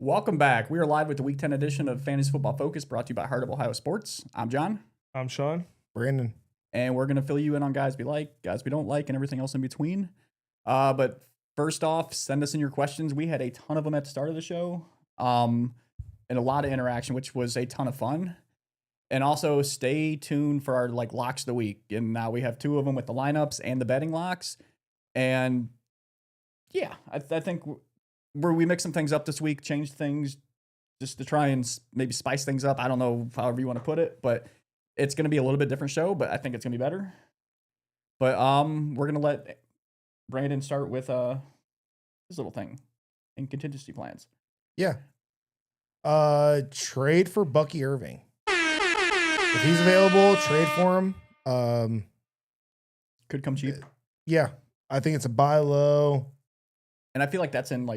Welcome back. We are live with the Week 10 edition of Fantasy Football Focus, brought to you by Heart of Ohio Sports. I'm John, I'm Shawn. Brandon. and we're going to fill you in on guys we like, guys we don't like, and everything else in between. But first off, send us in your questions. We had a ton of them at the start of the show, and a lot of interaction, which was a ton of fun. And also, stay tuned for our locks of the week. And now we have two of them with the lineups and the betting locks. And yeah, I think where we mix some things up this week, change things just to try and maybe spice things up. I don't know, however you want to put it, but it's going to be a little bit different show, but I think it's going to be better. But we're going to let Brandon start with this little thing in contingency plans. Yeah. Trade for Bucky Irving. If he's available, trade for him. Could come cheap. Yeah. I think it's a buy low. And I feel like that's in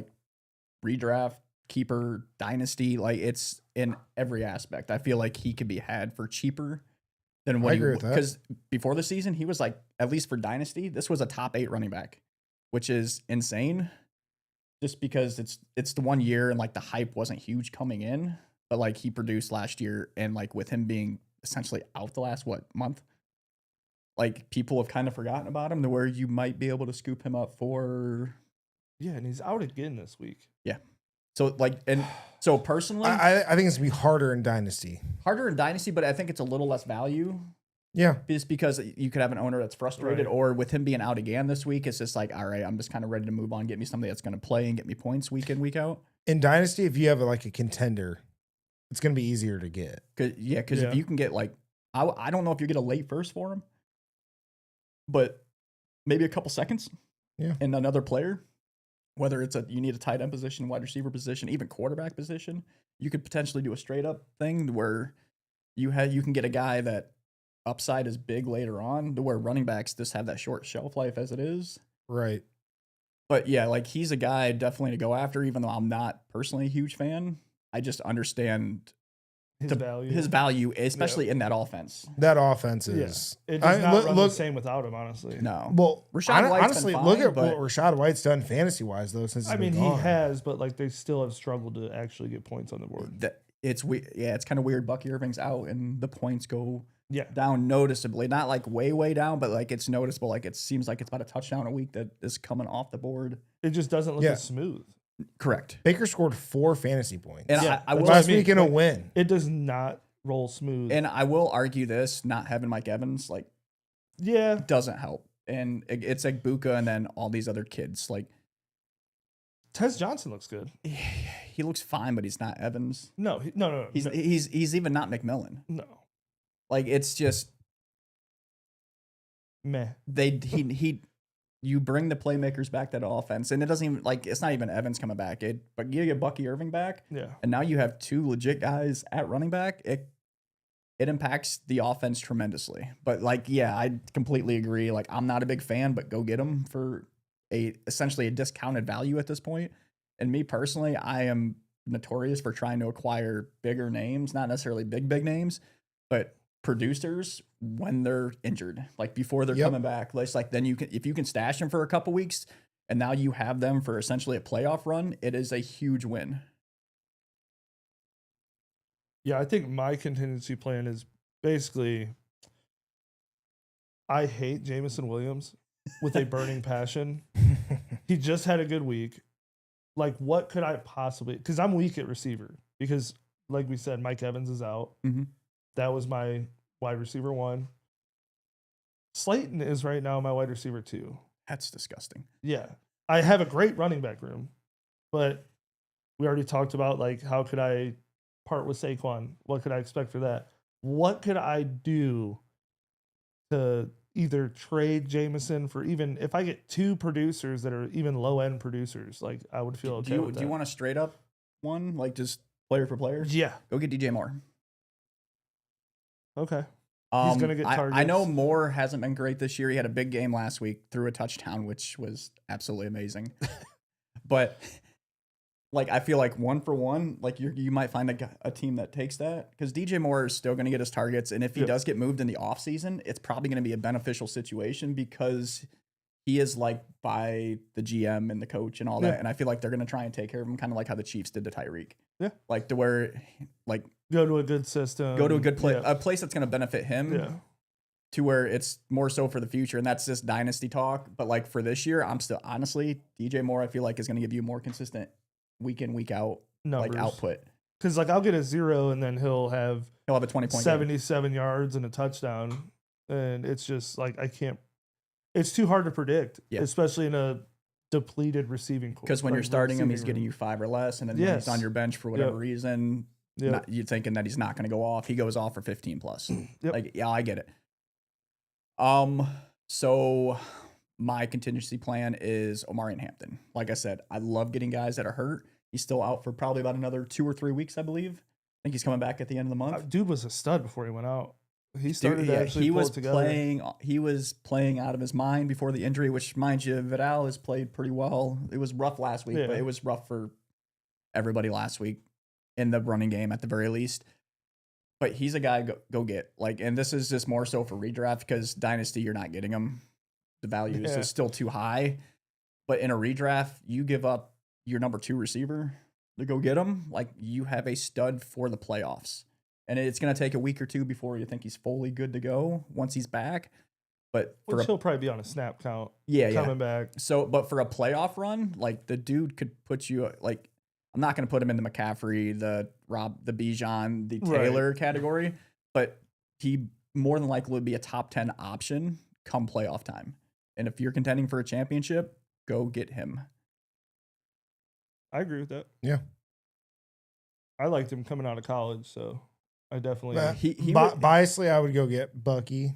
redraft, keeper, dynasty. It's in every aspect. I feel like he could be had for cheaper than what I agree with that. Because before the season, he was at least for dynasty, this was a top 8 running back, which is insane. Just because it's the 1 year and the hype wasn't huge coming in, but he produced last year, and with him being essentially out the last month, people have kind of forgotten about him to where you might be able to scoop him up for. Yeah, and he's out again this week. Yeah. So personally, I think it's going to be harder in Dynasty. Harder in Dynasty, but I think it's a little less value. Yeah. Just because you could have an owner that's frustrated, Right. or with him being out again this week, it's just all right, I'm just kind of ready to move on, get me somebody that's going to play and get me points week in, week out. In Dynasty, if you have a contender, it's going to be easier to get. Because if you can get I don't know if you get a late first for him, but maybe a couple seconds. Yeah. And another player. Whether it's you need a tight end position, wide receiver position, even quarterback position, you could potentially do a straight up thing where you can get a guy that upside is big later on, to where running backs just have that short shelf life as it is. Right. But yeah, he's a guy definitely to go after, even though I'm not personally a huge fan. I just understand His value. value, especially in that offense. That offense Yeah. is. It does not run the same without him, honestly. No. Well, Rachaad White's honestly, been look fine, at but- what Rachaad White's done fantasy wise though since he's been He gone. has, but they still have struggled to actually get points on the board. It's kind of weird. Bucky Irving's out and the points go Yeah. down noticeably. Not way down, but it's noticeable. It seems like it's about a touchdown a week that is coming off the board. It just doesn't look Yeah. as smooth. Correct. Baker scored 4 fantasy points. And Yeah, I will that's what I last mean. week in a win. It does not roll smooth. and I will argue this: not having Mike Evans yeah. doesn't help. And it's Buka and then all these other kids. Tez Johnson looks good. He looks fine, but he's not Evans. No. He's even not McMillan. No. It's just Meh. you bring the playmakers back to the offense, and it doesn't even it's not even Evans coming back. But you get Bucky Irving back, Yeah. and now you have 2 legit guys at running back. It impacts the offense tremendously. But I completely agree. I'm not a big fan, but go get him for essentially a discounted value at this point. And me personally, I am notorious for trying to acquire bigger names, not necessarily big names, but producers when they're injured, before they're coming back. Then if you can stash them for a couple weeks and now you have them for essentially a playoff run, it is a huge win. Yeah, I think my contingency plan is basically I hate Jameson Williams with a burning passion. He just had a good week. What could I possibly... Because I'm weak at receiver. Because, like we said, Mike Evans is out. Mm-hmm. That was my wide receiver 1. Slayton is right now my wide receiver 2. That's disgusting. Yeah. I have a great running back room. But we already talked about, how could I part with Saquon? What could I expect for that? What could I do to either trade Jameson for, even if I get 2 producers that are even low end producers, I would feel okay with that. Do you want a straight up one, just player for player? Yeah. Go get DJ Moore. Okay. He's gonna get targets. I know Moore hasn't been great this year. He had a big game last week, threw a touchdown, which was absolutely amazing. But I feel like 1 for 1, you might find a team that takes that, because DJ Moore is still going to get his targets, and if he does get moved in the offseason, it's probably going to be a beneficial situation because he is liked by the GM and the coach and all Yeah. that. And I feel like they're going to try and take care of him, kind of like how the Chiefs did to Tyreek. Yeah. Like to where, like, Go to a good system. go to a good place, Yeah. a place that's going to benefit him. Yeah. To where it's more so for the future, and that's just dynasty talk. But like for this year, I'm still honestly DJ Moore. I feel like is going to give you more consistent week in week out Numbers. like output. Because like I'll get a 0 and then he'll have a 20-point 77 yards and a touchdown, and it's just like I can't. It's too hard to predict, especially in a depleted receiving core. Because when you're starting him, he's getting you 5 or less, and then when he's on your bench for whatever reason, you're thinking that he's not going to go off. He goes off for 15 plus. Like, yeah, I get it. So my contingency plan is Omarion Hampton. Like I said, I love getting guys that are hurt. He's still out for probably about another 2 or 3 weeks, I believe. I think he's coming back at the end of the month. Dude was a stud before he went out. He started to actually he pull was it together. He was playing out of his mind before the injury, which, mind you, Vidal has played pretty well. It was rough last week, but it was rough for everybody last week in the running game at the very least. But he's a guy go get. Like, and this is just more so for redraft because Dynasty, you're not getting him. The value is still too high. But in a redraft, you give up your number 2 receiver to go get him. Like, you have a stud for the playoffs. And it's going to take a week or 2 before you think he's fully good to go once he's back. But he'll probably be on a snap count. Coming back. So, but for a playoff run, like the dude could put you like, I'm not going to put him in the McCaffrey, the Bijan, the Taylor category, but he more than likely would be a top 10 option come playoff time. And if you're contending for a championship, go get him. I agree with that. Yeah. I liked him coming out of college, so I definitely. Biasly, I would go get Bucky.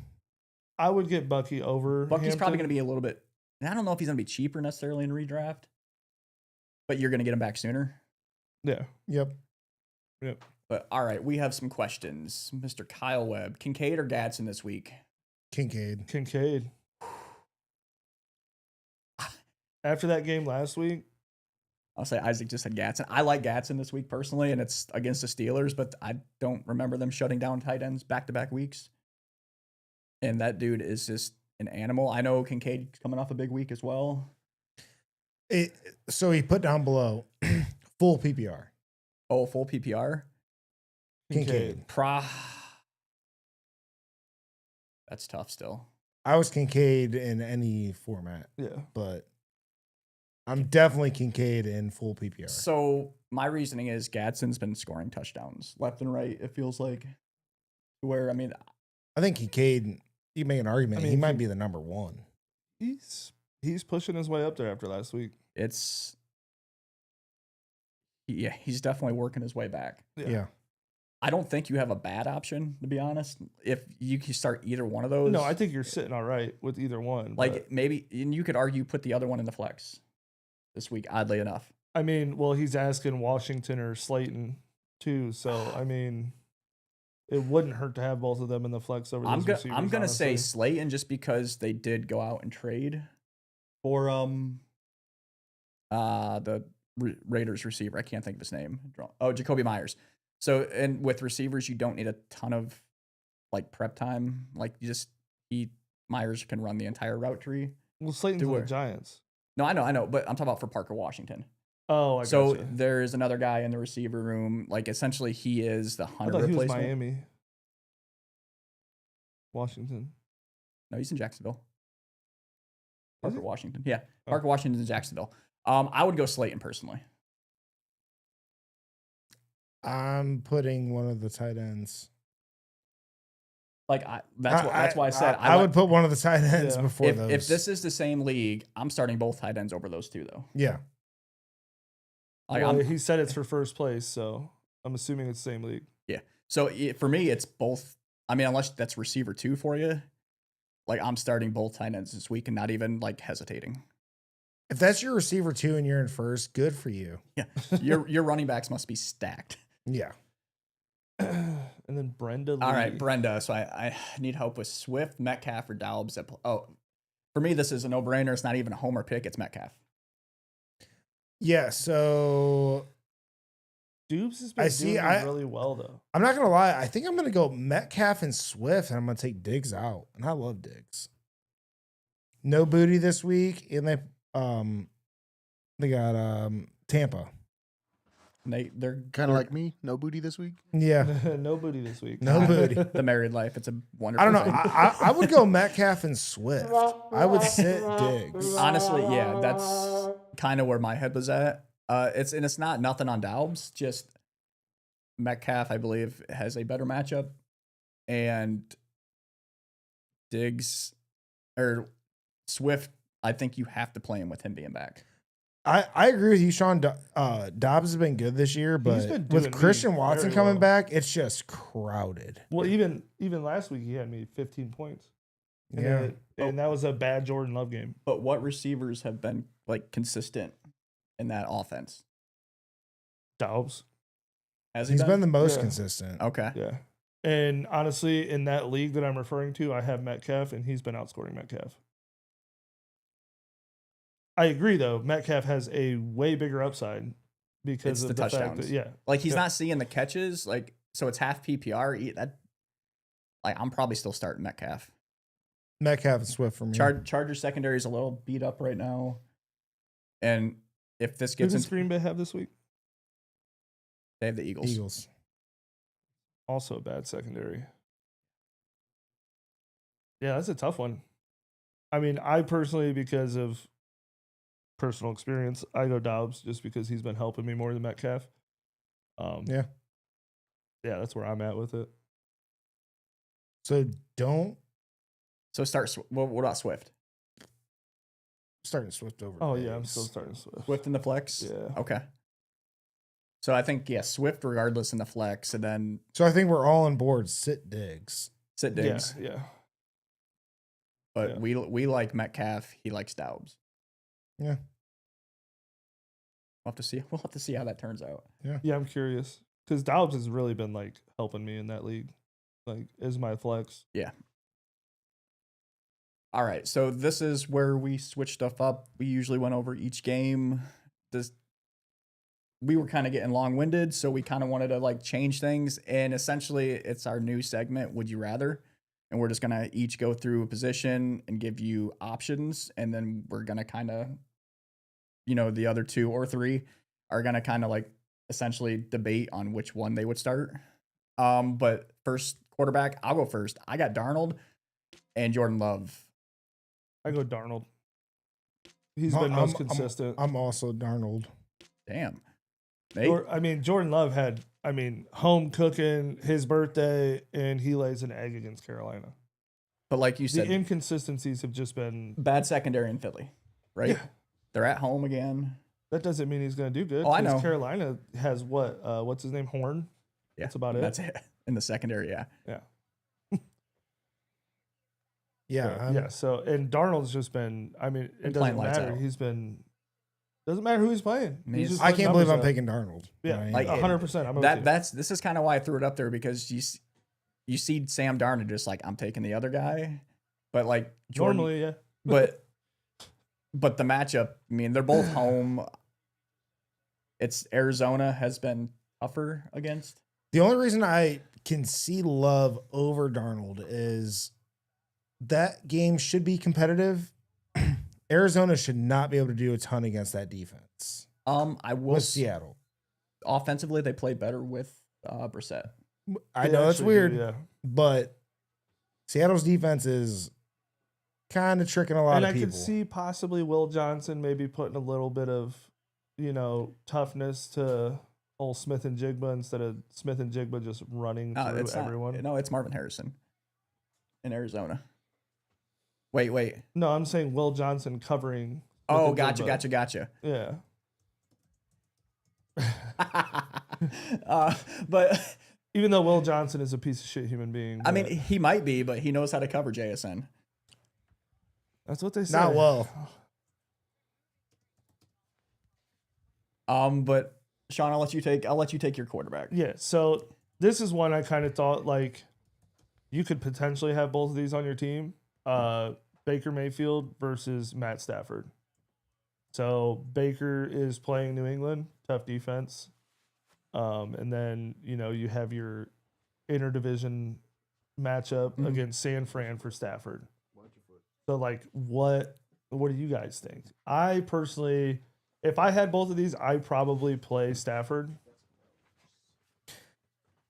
I would get Bucky over. Bucky's Hampton. probably going to be a little bit. I don't know if he's going to be cheaper necessarily in redraft, but you're going to get him back sooner. Yeah. Yep. But all right, we have some questions. Mr. Kyle Webb, Kincaid or Gadsden this week? Kincaid. After that game last week, I'll say Isaac just said Gadsden. I like Gadsden this week personally, and it's against the Steelers, but I don't remember them shutting down tight ends back-to-back weeks. And that dude is just an animal. I know Kincaid's coming off a big week as well. So he put down below full PPR. Oh, full PPR? Kincaid. That's tough still. I was Kincaid in any format. Yeah. But I'm definitely Kincaid in full PPR. So my reasoning is Gadsden's been scoring touchdowns left and right, it feels like. Where, I mean... I think Kincaid, you make an argument, he might be the number 1. He's pushing his way up there after last week. He's definitely working his way back. Yeah. I don't think you have a bad option, to be honest. If you can start either one of those. No, I think you're sitting all right with either one. Like maybe, and you could argue put the other one in the flex this week, oddly enough. I mean, well, he's asking Washington or Slayton too. So, I mean, it wouldn't hurt to have both of them in the flex over those receivers. I'm going to say Slayton just because they did go out and trade for the Raiders receiver. I can't think of his name. Oh, Jacoby Myers. So, and with receivers, you don't need a ton of like prep time. Like Myers can run the entire route tree. Well, Slayton's on the Giants. No, I know, but I'm talking about for Parker Washington. Oh, so there's another guy in the receiver room. Like essentially, he is the Hunter replacement. He was Miami, Washington. No, he's in Jacksonville. Parker Washington. Yeah, Parker Washington's in Jacksonville. I would go Slayton personally. I'm putting one of the tight ends. Like that's why I said I would put one of the tight ends before those. If this is the same league, I'm starting both tight ends over those two though. Yeah. Like he said it's for first place, so I'm assuming it's the same league. Yeah. So for me, it's both. I mean, unless that's receiver 2 for you, like I'm starting both tight ends this week and not even like hesitating. If that's your receiver 2 and you're in first, good for you. Yeah. Your running backs must be stacked. Yeah. And then Brenda Lee. All right, Brenda. So I need help with Swift, Metcalf, or Daubs. For me, this is a no-brainer. It's not even a homer pick. It's Metcalf. Yeah, so Dubes has been doing really well, though. I'm not going to lie. I think I'm going to go Metcalf and Swift, and I'm going to take Diggs out. And I love Diggs. No booty this week, and they got Tampa. They're Kind of like me, no booty this week. Yeah, No booty this week. no booty. the married life. It's a wonderful I don't know. thing. I would go Metcalf and Swift. I would sit Diggs. Honestly, yeah, that's kind of where my head was at. It's not nothing on Doubs, just Metcalf, I believe, has a better matchup, and Diggs or Swift, I think you have to play him with him being back. I agree with you, Sean. Dobbs has been good this year, but been with doing Christian me Watson very coming well. back, it's just crowded. Well, even last week he had me 15 points. And Yeah. and that was a bad Jordan Love game. But what receivers have been like consistent in that offense? Dobbs. Has He's been the most Yeah. consistent. okay. Yeah. And honestly, in that league that I'm referring to, I have Metcalf, and he's been outscoring Metcalf. I agree, though. Metcalf has a way bigger upside because It's of the the fact touchdowns. that, yeah. Like he's Yeah. not seeing the catches, like so it's half PPR. That like I'm probably still starting Metcalf. Metcalf and Swift for me. Chargers secondary is a little beat up right now, and if this Who gets does into Green Bay have this week? they have the Eagles. Eagles. Also a bad secondary. Yeah, that's a tough one. I mean, I personally, because of personal experience, I go Dobbs just because he's been helping me more than Metcalf. Yeah. Yeah, that's where I'm at with it. So don't So what about Swift? start Swift over. Oh, yeah, I'm Diggs. still starting Swift. Swift in the flex? Yeah. Okay. So I think, yeah, Swift regardless in the flex, and then So I think we're all on board. Sit Diggs. sit Diggs. Yeah. But yeah. we like Metcalf. He likes Doubs. Yeah. We'll have to see how that turns out. Yeah, I'm curious. Because Dobbs has really been, like, helping me in that league. Like, is my flex. All right. So this is where we switch stuff up. We usually went over each game. We were kind of getting long-winded, so we kind of wanted to like change things. And essentially, it's our new segment, Would You Rather? And we're just going to each go through a position and give you options. And then we're going to kind of, the other two or three are going to kind of like essentially debate on which one they would start. But first quarterback, I'll go first. I got Darnold and Jordan Love. I go Darnold. He's been most consistent. I'm also Darnold. Damn. Nate? Jordan Love had, home cooking, his birthday, and he lays an egg against Carolina. But like you The said, inconsistencies have just been. bad secondary in Philly, right? Yeah. They're at home again. That doesn't mean he's going to do good. Oh, I 'cause know. Carolina has what? What's his name? Horn? Yeah, That's about it. That's it. In the secondary, yeah. Yeah. Yeah. Yeah. So, and Darnold's just been, it Been doesn't playing lights matter. out. He's been, doesn't matter who he's playing. I mean, He's he's- just I putting can't believe I'm numbers up. picking Darnold. Yeah, Right? Like, 100%. I'm with you. This is kind of why I threw it up there, because you see Sam Darnold just like, I'm taking the other guy, but like Jordan, Normally, yeah. but the matchup, they're both home. It's Arizona has been tougher against. The only reason I can see Love over Darnold is that game should be competitive. Arizona should not be able to do a ton against that defense. I will With Seattle. offensively, they play better with Brissett. I They know that's actually weird, do, yeah. but Seattle's defense is kind of tricking a lot And of I people. could see possibly Will Johnson maybe putting a little bit of, toughness to old Smith and Jigba instead of Smith and Jigba just running No, through it's not. everyone. No, it's Marvin Harrison in Arizona. Wait. No, I'm saying Will Johnson covering. Oh, Smith and gotcha. Jigba. Yeah. But Even though Will Johnson is a piece of shit human being. I but mean, he might be, but he knows how to cover JSN. that's what they say. Not well. But Sean, I'll let you take your quarterback. Yeah. So this is one I kind of thought like you could potentially have both of these on your team. Baker Mayfield versus Matt Stafford. So Baker is playing New England, tough defense. And then, you have your interdivision matchup against San Fran for Stafford. So like, what do you guys think? I personally, if I had both of these, I probably play Stafford.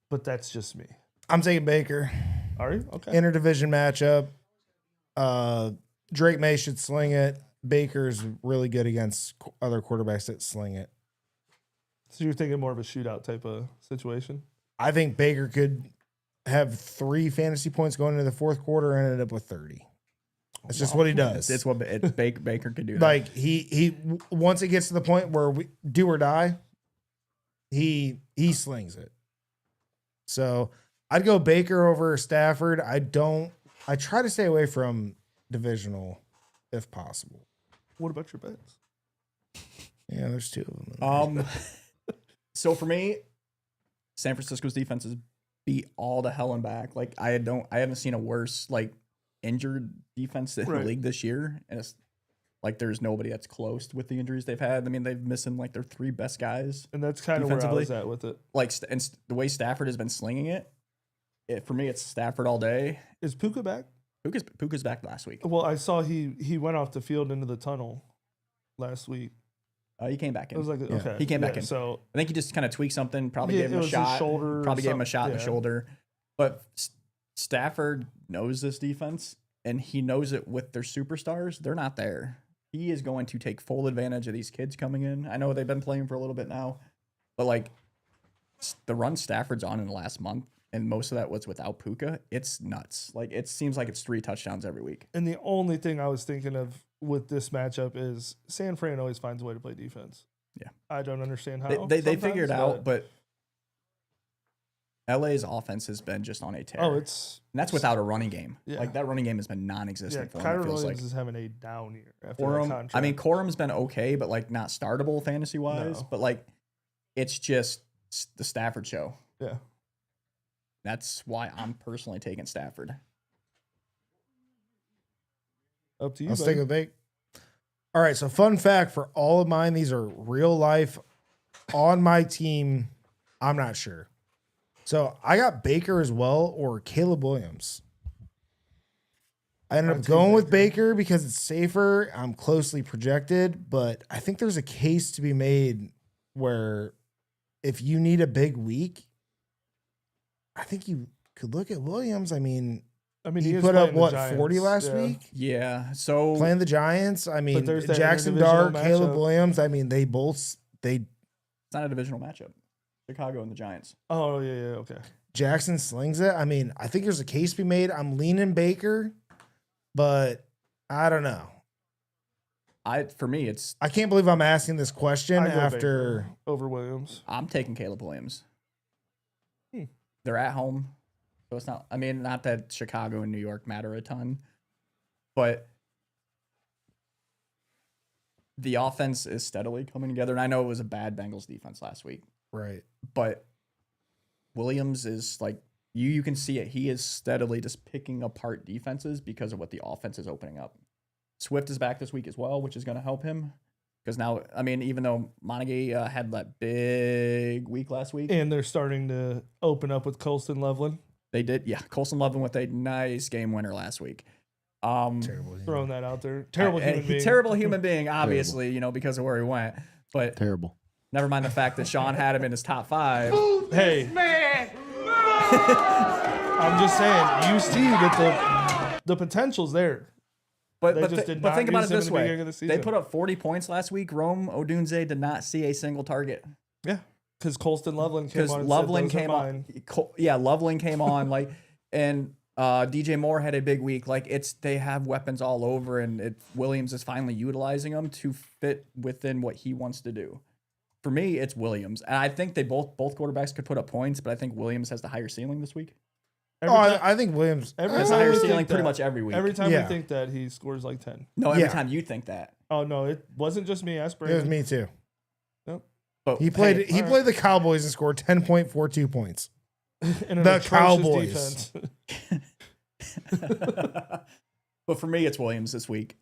But that's just me. I'm taking Baker. Are you? Okay. Interdivision matchup. Drake May should sling it. Baker's really good against other quarterbacks that sling it. So you're thinking more of a shootout type of situation? I think Baker could have 3 fantasy points going into the fourth quarter and ended up with 30. That's just what he does. It's what Baker could do. That. Like he once it gets to the point where we do or die, he slings it. So I'd go Baker over Stafford. I try to stay away from divisional if possible. What about your bets? Yeah, there's 2 of them. So for me, San Francisco's defense is beat all to hell and back. Like I haven't seen a worse like injured defense in the league this year, and it's like there's nobody that's close with the injuries they've had. I mean, they've missing like their 3 best guys, and that's kind of where I was at with it. Like, and the way Stafford has been slinging it, for me, it's Stafford all day. Is Puka back? Puka's back last week. Well, I saw he went off the field into the tunnel last week. He came back in. It was like okay, he came back in. So I think he just kind of tweaked something. Probably gave him a shot. Probably gave him a shot in the shoulder. But Stafford knows this defense, and he knows it with their superstars. They're not there. He is going to take full advantage of these kids coming in. I know they've been playing for a little bit now, but like the run Stafford's on in the last month, and most of that was without Puka. It's nuts. Like it seems like it's 3 touchdowns every week. And the only thing I was thinking of with this matchup is San Fran always finds a way to play defense. Yeah, I don't understand how they figured out, but LA's offense has been just on a tear. And that's without a running game. Yeah. Like that running game has been non-existent for him. Kyrie Williams is having a down year after that contract. I mean, Corum's been okay, but like not startable fantasy wise. No. But like, it's just the Stafford show. Yeah, that's why I'm personally taking Stafford. Up to you. I'll stick with Baker. All right. So fun fact for all of mine, these are real life on my team. I'm not sure. So I got Baker as well or Caleb Williams. I ended up going with Baker because it's safer. I'm closely projected, but I think there's a case to be made where if you need a big week, I think you could look at Williams. I mean, he put up what, Giants, 40 last week? Yeah. So playing the Giants. I mean, Jackson interdivisional Dart, matchup. Caleb Williams. I mean, it's not a divisional matchup. Chicago and the Giants. Oh, yeah, okay. Jackson slings it. I mean, I think there's a case to be made. I'm leaning Baker, but I don't know. For me, it's. I can't believe I'm asking this question after Baker over Williams. I'm taking Caleb Williams. They're at home, so it's not. I mean, not that Chicago and New York matter a ton, but the offense is steadily coming together. And I know it was a bad Bengals defense last week. right. But Williams is like you can see it. He is steadily just picking apart defenses because of what the offense is opening up. Swift is back this week as well, which is going to help him because now, I mean, even though Montague had that big week last week, and they're starting to open up with Colston Loveland. They did, yeah. Colston Loveland with a nice game winner last week. Terrible. Throwing that out there. Terrible human being. Terrible human being, obviously, because of where he went. But Terrible. never mind the fact that Shawn had him in his top 5. Hey, man. I'm just saying, you see that the potential's there. But just did but not think about use it him this in the beginning way: of the season. they put up 40 points last week. Rome Odunze did not see a single target Yeah, because Colston Loveland came because on. Loveland came on. Yeah, Loveland came on and DJ Moore had a big week. Like they have weapons all over, and Williams is finally utilizing them to fit within what he wants to do. For me, it's Williams, and I think they both quarterbacks could put up points, but I think Williams has the higher ceiling this week. I think Williams Has the higher ceiling pretty much every week. Every time Yeah. we think that, he scores like 10. No, every Yeah. time you think that. Oh, no, it wasn't just me. it was me too. Nope. But He played. hey, He played the Cowboys and scored 10.42 points. In an The atrocious Cowboys. defense. But for me, it's Williams this week.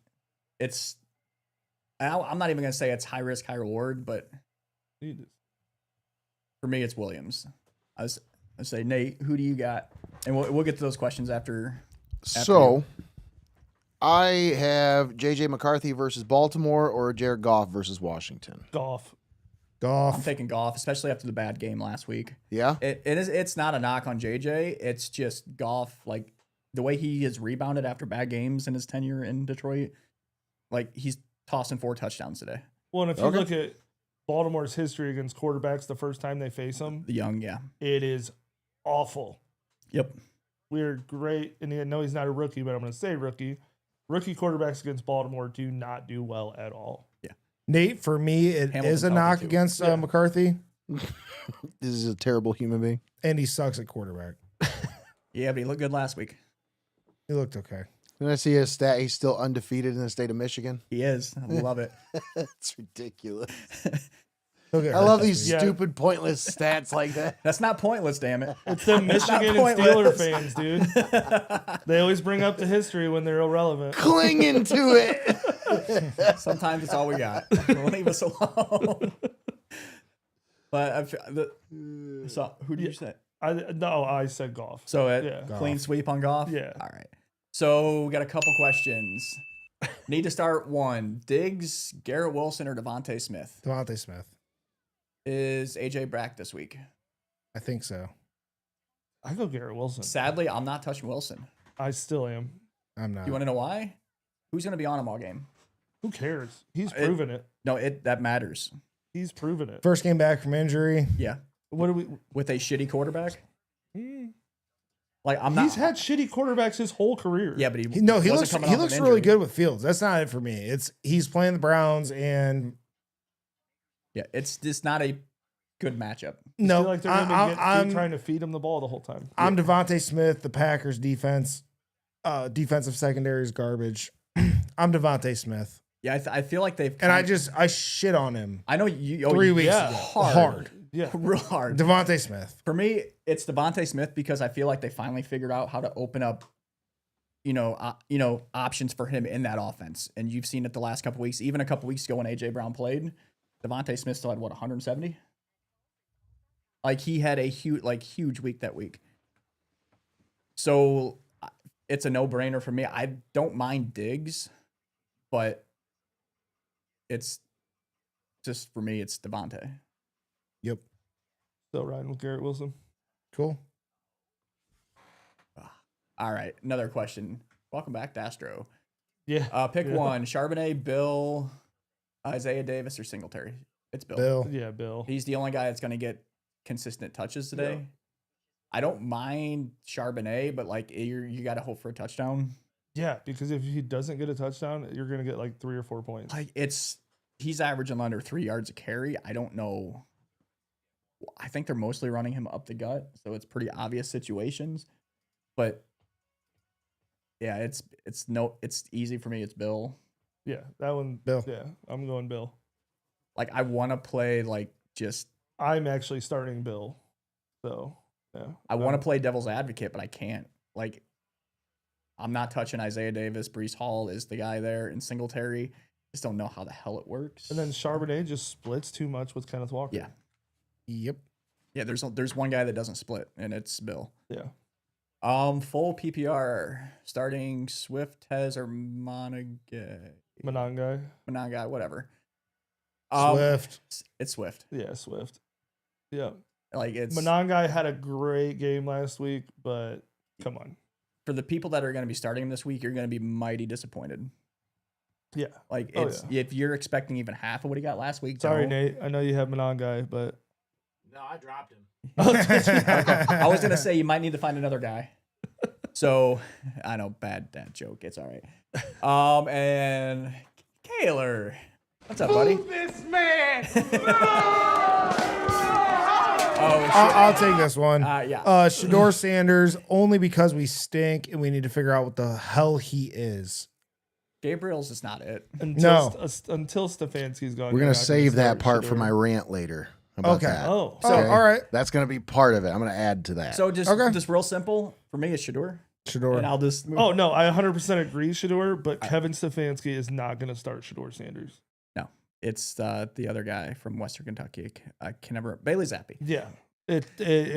I'm not even going to say it's high risk, high reward, but for me, it's Williams. I say, Nate, who do you got? And we'll get to those questions after So, I have J.J. McCarthy versus Baltimore or Jared Goff versus Washington. Golf. I'm taking Goff, especially after the bad game last week. Yeah? It's not a knock on JJ. It's just Goff, like the way he has rebounded after bad games in his tenure in Detroit. Like he's tossing 4 touchdowns today. Well, and if you look at Baltimore's history against quarterbacks the first time they face them, The young, yeah. it is awful. Yep. We're great. And I know he's not a rookie, but I'm going to say rookie. Rookie quarterbacks against Baltimore do not do well at all. Yeah. Nate, for me, it Hamilton's is a healthy knock too. against McCarthy, This is a terrible human being. and he sucks at quarterback. Yeah, but he looked good last week. He looked okay. Did I see his stat? He's still undefeated in the state of Michigan. He is. I love it. That's ridiculous. He'll get I hurt love this these week. stupid, pointless stats like that. That's not pointless, damn it. It's the Michigan and Steeler fans, dude. They always bring up the history when they're irrelevant. Clinging to it. Sometimes it's all we got. Leave us alone. But so who did you say? I said golf. So Yeah. clean sweep on Goff? Yeah. All right. So we got a couple questions. Need to start one. Diggs, Garrett Wilson, or Devontae Smith? Devontae Smith. Is AJ back this week? I think so. I go Garrett Wilson. Sadly, I'm not touching Wilson. I still am. I'm not. You want to know why? Who's going to be on him all game? Who cares? He's proven it. No, that matters. He's proven it. First game back from injury. Yeah. What do we? With a shitty quarterback? Like I'm not. He's had shitty quarterbacks his whole career. Yeah, but he He wasn't coming off of looks injury. really good with Fields. That's not it for me. He's playing the Browns and Yeah, it's just not a good matchup. I no, feel like they're gonna I'm trying to feed him the ball the whole time. I'm Devontae Smith. The Packers defense, defensive secondary is garbage. I'm Devontae Smith, Yeah, I feel like they've. and I shit on him. I know you. 3 weeks yeah. ago. hard. Yeah. Real hard. Devontae Smith. For me, it's Devontae Smith because I feel like they finally figured out how to open up, options for him in that offense. And you've seen it the last couple weeks. Even a couple weeks ago when AJ Brown played, Devontae Smith still had 170. Like he had a huge week that week. So it's a no-brainer for me. I don't mind Diggs, but it's just for me, it's Devontae. Yep. Still riding with Garrett Wilson. Cool. All right, another question. Welcome back to Astro. Yeah. Pick one: Charbonnet, Bill, Isaiah Davis, or Singletary. It's Bill. Bill. Yeah, Bill. He's the only guy that's going to get consistent touches today. Yeah. I don't mind Charbonnet, but like you got to hope for a touchdown. Yeah, because if he doesn't get a touchdown, you're gonna get like 3 or 4 points. Like he's averaging under 3 yards a carry. I don't know. I think they're mostly running him up the gut, so it's pretty obvious situations. But yeah, it's easy for me. It's Bill. Yeah, that one. Bill. Yeah, I'm going Bill. Like I want to play just. I'm actually starting Bill. So yeah, I want to play devil's advocate, but I can't. Like, I'm not touching Isaiah Davis. Breece Hall is the guy there, and Singletary. Just don't know how the hell it works. And then Charbonnet just splits too much with Kenneth Walker. Yeah. Yep. Yeah, there's one guy that doesn't split, and it's Bill. Yeah. Full PPR starting Swift, Tez, or Monaghan, whatever. Swift. It's Swift. Yeah, Swift. Yeah. Like it's Monangai had a great game last week, but come on. for the people that are going to be starting him this week, you're going to be mighty disappointed. Yeah. Like Oh, it's if you're expecting even half of what he got last week. Sorry, don't. Nate. I know you have Monangai, but No, I dropped him. Okay. I was gonna say you might need to find another guy. So I know, bad dad joke. It's all right. And Kaylor, what's up, buddy? This man. Oh, shit. I'll take this one. Yeah. Shador Sanders, only because we stink and we need to figure out what the hell he is. Gabriel's is not it. until Stefanski's gone. We're you're going not to save that start part for Shador. my rant later. How about Okay. that? Oh. So, all right. That's going to be part of it. I'm going to add to that. So just Okay. real simple for me, it's Shador. Shador. And I'll just move. Oh no, I 100% agree, Shador, but Kevin Stefanski is not going to start Shador Sanders. No, it's the other guy from Western Kentucky. I can never Bailey Zappi. Yeah, and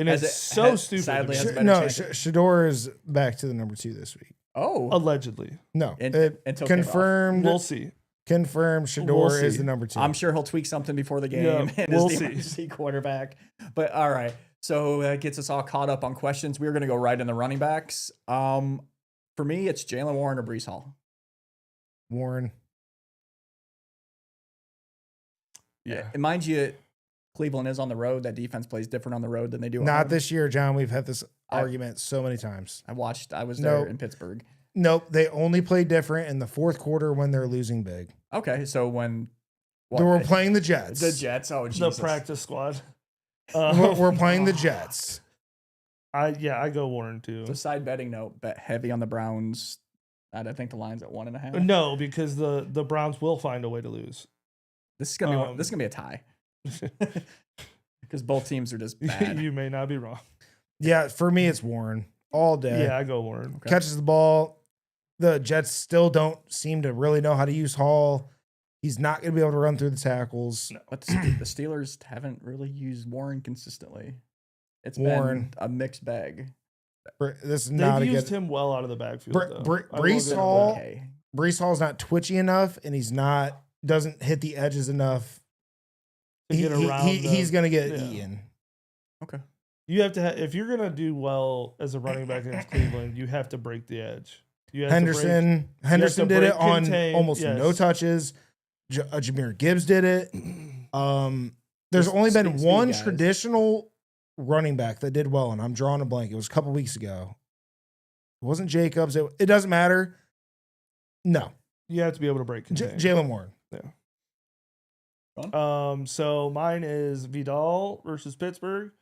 Has it's it- so has- stupid. sadly, has a better No, chance. Shador is back to the number 2 this week. Oh, Allegedly. No, until kickoff. confirmed. We'll see. Confirmed. Shador is see. the number 2. I'm sure he'll tweak something before the game Yeah, and we'll is the see. emergency quarterback. But all right, so that gets us all caught up on questions. We're going to go right in the running backs. For me, it's Jalen Warren or Brees Hall. Warren. Yeah. And mind you, Cleveland is on the road. That defense plays different on the road than they do at Not home. this year, John. We've had this I- argument so many times. I was there Nope. in Pittsburgh. Nope. They only play different in the fourth quarter when they're losing big. Okay, so when They were playing the Jets. the Jets, oh The Jesus. practice squad. We're playing the Jets. I go Warren too. So side betting note, bet heavy on the Browns. I think the line's at 1.5. No, because the Browns will find a way to lose. This is gonna be a tie because both teams are just bad. You may not be wrong. Yeah, for me, it's Warren all day. Yeah, I go Warren. Okay. Catches the ball. The Jets still don't seem to really know how to use Hall. He's not going to be able to run through the tackles. But the Steelers haven't really used Warren consistently. It's Warren. been a mixed bag. This is They've not a used good. him well out of the backfield. though. Brees I will give him Hall- that. Okay. Brees Hall's not twitchy enough, and doesn't hit the edges enough. To get around He's going to get yeah. eaten. Okay. You have to if you're gonna do well as a running back against Cleveland, you have to break the edge. You have Henderson did break it on contain, almost yes. no touches. Jameer Gibbs did it. There's Just only been speed one guys. traditional running back that did well, and I'm drawing a blank. It was a couple weeks ago. It wasn't Jacobs. It doesn't matter. No, You have to be able to break contain. Jalen Warren. So mine is Vidal versus Pittsburgh,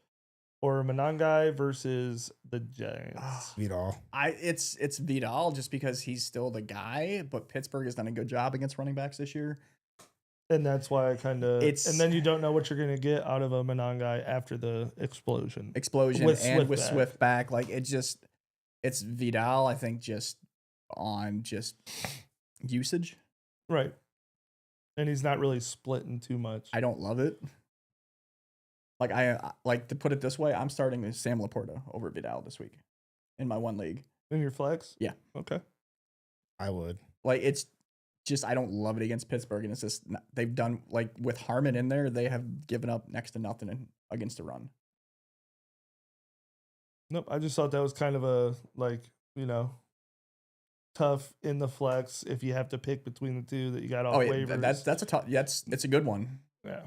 or Monangai versus the Giants. Vidal. It's Vidal just because he's still the guy, but Pittsburgh has done a good job against running backs this year. And that's why I kind of. It's- And then you don't know what you're gonna get out of a Monangai after the explosion. With Swift back. Swift back, like it's Vidal. I think just on usage. Right. And he's not really splitting too much. I don't love it. Like I like to put it this way, I'm starting with Sam Laporta over Vidal this week in my one league. In your flex? Yeah. Okay. I would. Like it's just I don't love it against Pittsburgh, and it's just they've done like with Harmon in there, they have given up next to nothing against the run. Nope. I just thought that was kind of a tough in the flex if you have to pick between the two that you got off Oh yeah, waivers. that's a tough. It's a good one. Yeah.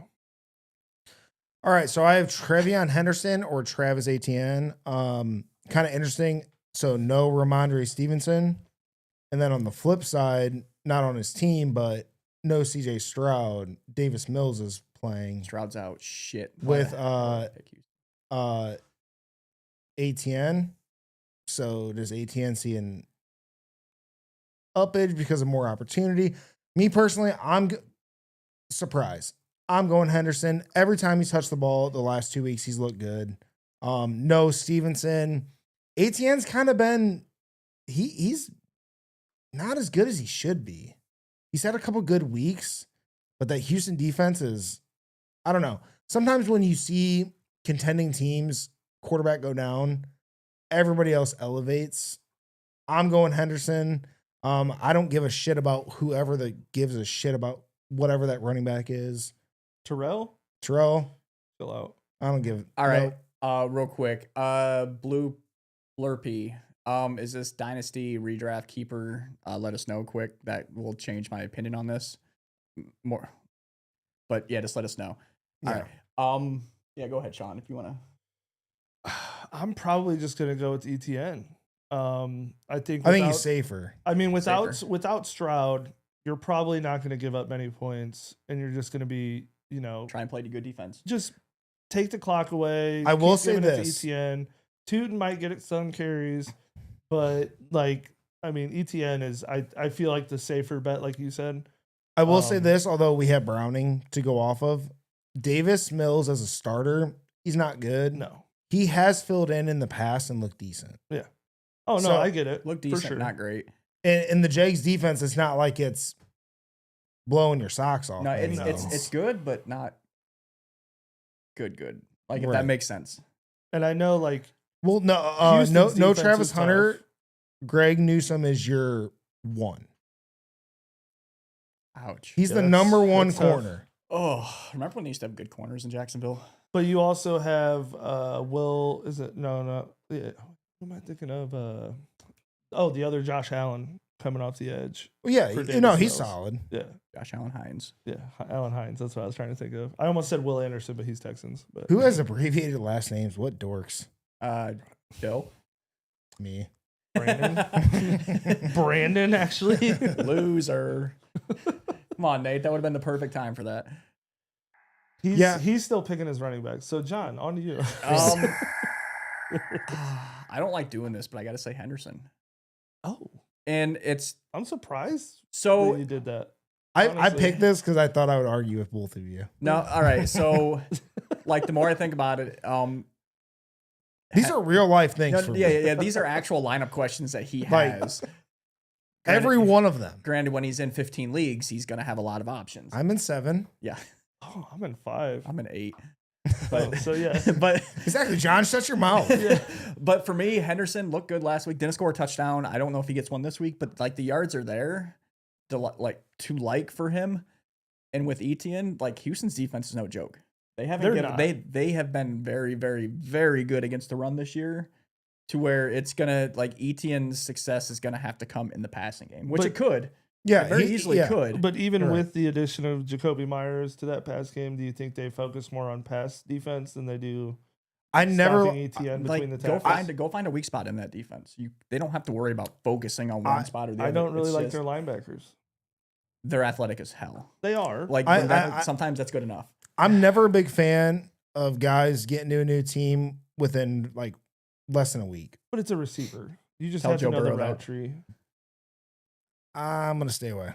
All right, so I have Trevion Henderson or Travis Etienne. Kind of interesting. So no Ramondre Stevenson. And then on the flip side, not on his team, but no CJ Stroud. Davis Mills is playing Stroud's out. Shit. with Pick you. Etienne. So does Etienne see an uppage because of more opportunity? Me personally, surprised. I'm going Henderson. Every time he's touched the ball the last 2 weeks, he's looked good. No Stevenson. Etienne's kind of been he's not as good as he should be. He's had a couple good weeks, but that Houston defense is, I don't know. Sometimes when you see contending teams quarterback go down, everybody else elevates. I'm going Henderson. I don't give a shit about whoever that gives a shit about whatever that running back is. Terrell? Terrell, Chill out. I don't give. All right. no. Real quick. Blue Blurpy. Is this dynasty redraft keeper? Let us know quick. That will change my opinion on this more. But yeah, just let us know. All Yeah. right. Yeah, go ahead, Sean, if you want to. I'm probably just gonna go with ETN. I think he's safer. I mean, without Safer. Stroud, you're probably not going to give up many points, and you're just going to be, Try and play to good defense. just take the clock away. I will keep say giving it this. to ETN. Tootin might get it some carries, but ETN is I feel like the safer bet, like you said. I will say this, although we have Browning to go off of, Davis Mills as a starter, he's not good. No. He has filled in the past and looked decent. Oh no, So, I get it. Look for decent, sure. not great. And the Jags defense, it's not like it's blowing your socks off. No, by any it's means. it's good, but not good. Like if Right. that makes sense. And I know Well, no, Houston's no defense Travis is Hunter. tough. Greg Newsome is your one. Ouch. He's the Yes, number one that's tough. corner. Oh, remember when they used to have good corners in Jacksonville? But you also have Will. Is it no? Yeah, who am I thinking of? The other Josh Allen coming off the edge. Well, yeah, For you know, Davis he's Mills. solid. Yeah, Josh Allen Hines. yeah. Allen Hines. That's what I was trying to think of. I almost said Will Anderson, but he's Texans. But Who has abbreviated last names? What dorks? Bill. Me. Brandon? Brandon, actually. Loser. Come on, Nate. That would have been the perfect time for that. He's still picking his running back. So, John, on to you. I don't like doing this, but I got to say Henderson. Oh, And it's I'm surprised so that you did that. I Honestly. picked this because I thought I would argue with both of you. no. All right. So, like, the more I think about it, These are real life things for me. yeah. These are actual lineup questions that he Like, has. Every one of them. Granted, when he's in 15 leagues, he's going to have a lot of options. I'm in 7. Yeah, Oh, I'm in 5. I'm in 8. But, so, yeah. But Exactly, John. Shut your mouth. but for me, Henderson looked good last week. Didn't score a touchdown. I don't know if he gets one this week, but like the yards are there to like for him. And with Etienne, like Houston's defense is no joke. They have been very, very, very good against the run this year, to where it's gonna like Etienne's success is gonna have to come in the passing game, which But- it could. Yeah, It very easily could. But even Correct. with the addition of Jacoby Myers to that pass game, do you think they focus more on pass defense than they do I never. stopping ETN between the tackles? go find a weak spot in that defense. They don't have to worry about focusing on one spot or the other. I don't really It's like just- their linebackers. They're athletic as hell. They are. Like I- sometimes that's good enough. I'm never a big fan of guys getting to a new team within like less than a week. But it's a receiver. You just Tell have to Joe know the Burrow route that. tree. I'm gonna stay away.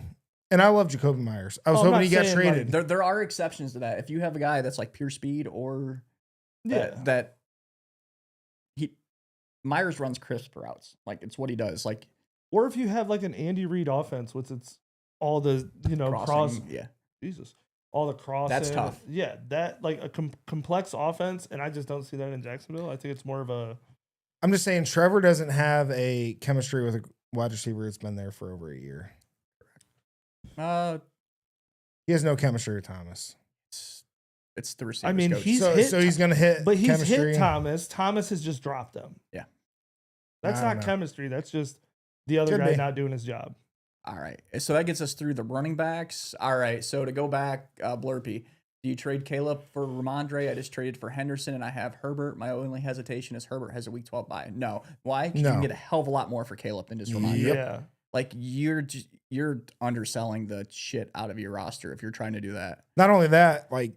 And I love Jacoby Myers. I was Oh, I'm hoping not he got saying, like, traded. There are exceptions to that. If you have a guy that's like pure speed or Yeah. that Myers runs crisp routes. Like it's what he does. Like Or if you have like an Andy Reid offense, which it's all the, cross. crossing. Yeah. Jesus. All the crossing. That's tough. Yeah. That, like a complex offense. And I just don't see that in Jacksonville. I think it's more of a. I'm just saying Trevor doesn't have a chemistry with a wide receiver that's been there for over a year. He has no chemistry with Thomas. It's the receiver. I mean, coach. he's So, hit. so he's gonna hit. But he's chemistry. hit Thomas. Thomas has just dropped them. Yeah. That's I don't not know. chemistry. That's just the other Could guy be. not doing his job. All right. So that gets us through the running backs. All right. So to go back, Blurpy, do you trade Caleb for Ramondre? I just traded for Henderson and I have Herbert. My only hesitation is Herbert has a week 12 bye. No. Why? 'Cause you No. can get a hell of a lot more for Caleb than just Ramondre. Yeah. Like you're underselling the shit out of your roster if you're trying to do that. Not only that, like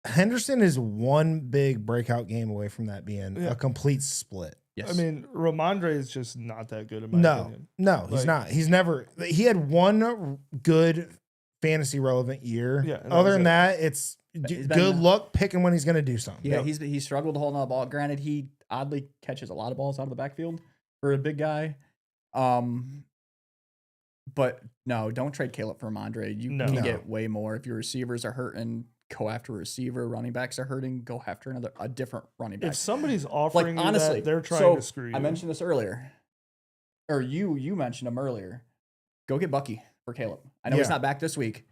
Henderson is one big breakout game away from that being Yeah. a complete split. Yes. I mean, Ramondre is just not that good in my No, opinion. no, he's Like- not. He's never. He had one good fantasy relevant year. Yeah, and that Other was than it. that, it's He's good been- luck picking when he's going to do something. yeah, Yep. he struggled holding on the ball. Granted, he oddly catches a lot of balls out of the backfield for a big guy. But no, don't trade Caleb for Ramondre. You No. can No. get way more. If your receivers are hurting, go after a receiver. Running backs are hurting, go after a different running back. If somebody's offering Like you honestly, that, they're trying so to screw you. I mentioned this earlier, or you mentioned him earlier. Go get Bucky for Caleb. I know he's Yeah. not back this week,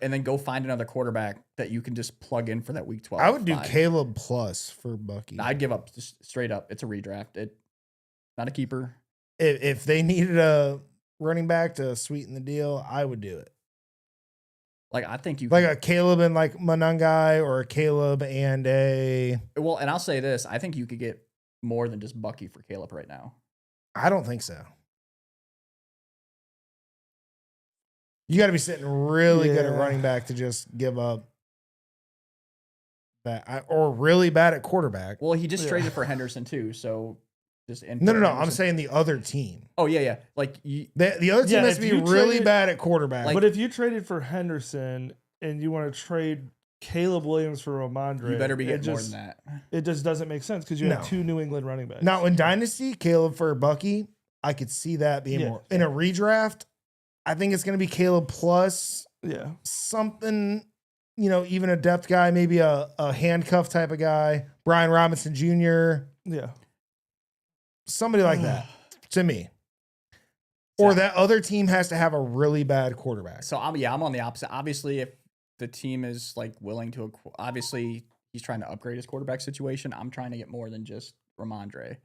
and then go find another quarterback that you can just plug in for that week 12. I would do bye. Caleb plus for Bucky. I'd give up just straight up. It's a redraft. Not a keeper. If they needed a running back to sweeten the deal, I would do it. Like I think you Like a Caleb and like Manungai, or a Caleb and a. well, and I'll say this: I think you could get more than just Bucky for Caleb right now. I don't think so. You got to be sitting really good at Yeah. running back to just give up that, or really bad at quarterback. Well, he just Yeah. traded for Henderson too, so just No. I'm saying the other team. Oh yeah. Like The other team Yeah, has if to be you really traded- bad at quarterback. But if you traded for Henderson and you want to trade Caleb Williams for Ramondre, you better be it getting more just, than that. It just doesn't make sense because you No. have two New England running backs. Now in Dynasty, Caleb for Bucky, I could see that being Yeah. more. In a redraft, I think it's going to be Caleb plus yeah, something, even a depth guy, maybe a handcuff type of guy, Brian Robinson Jr., yeah. somebody like that to me. or that other team has to have a really bad quarterback. So I'm on the opposite. Obviously, if the team is like willing to, obviously he's trying to upgrade his quarterback situation. I'm trying to get more than just Ramondre,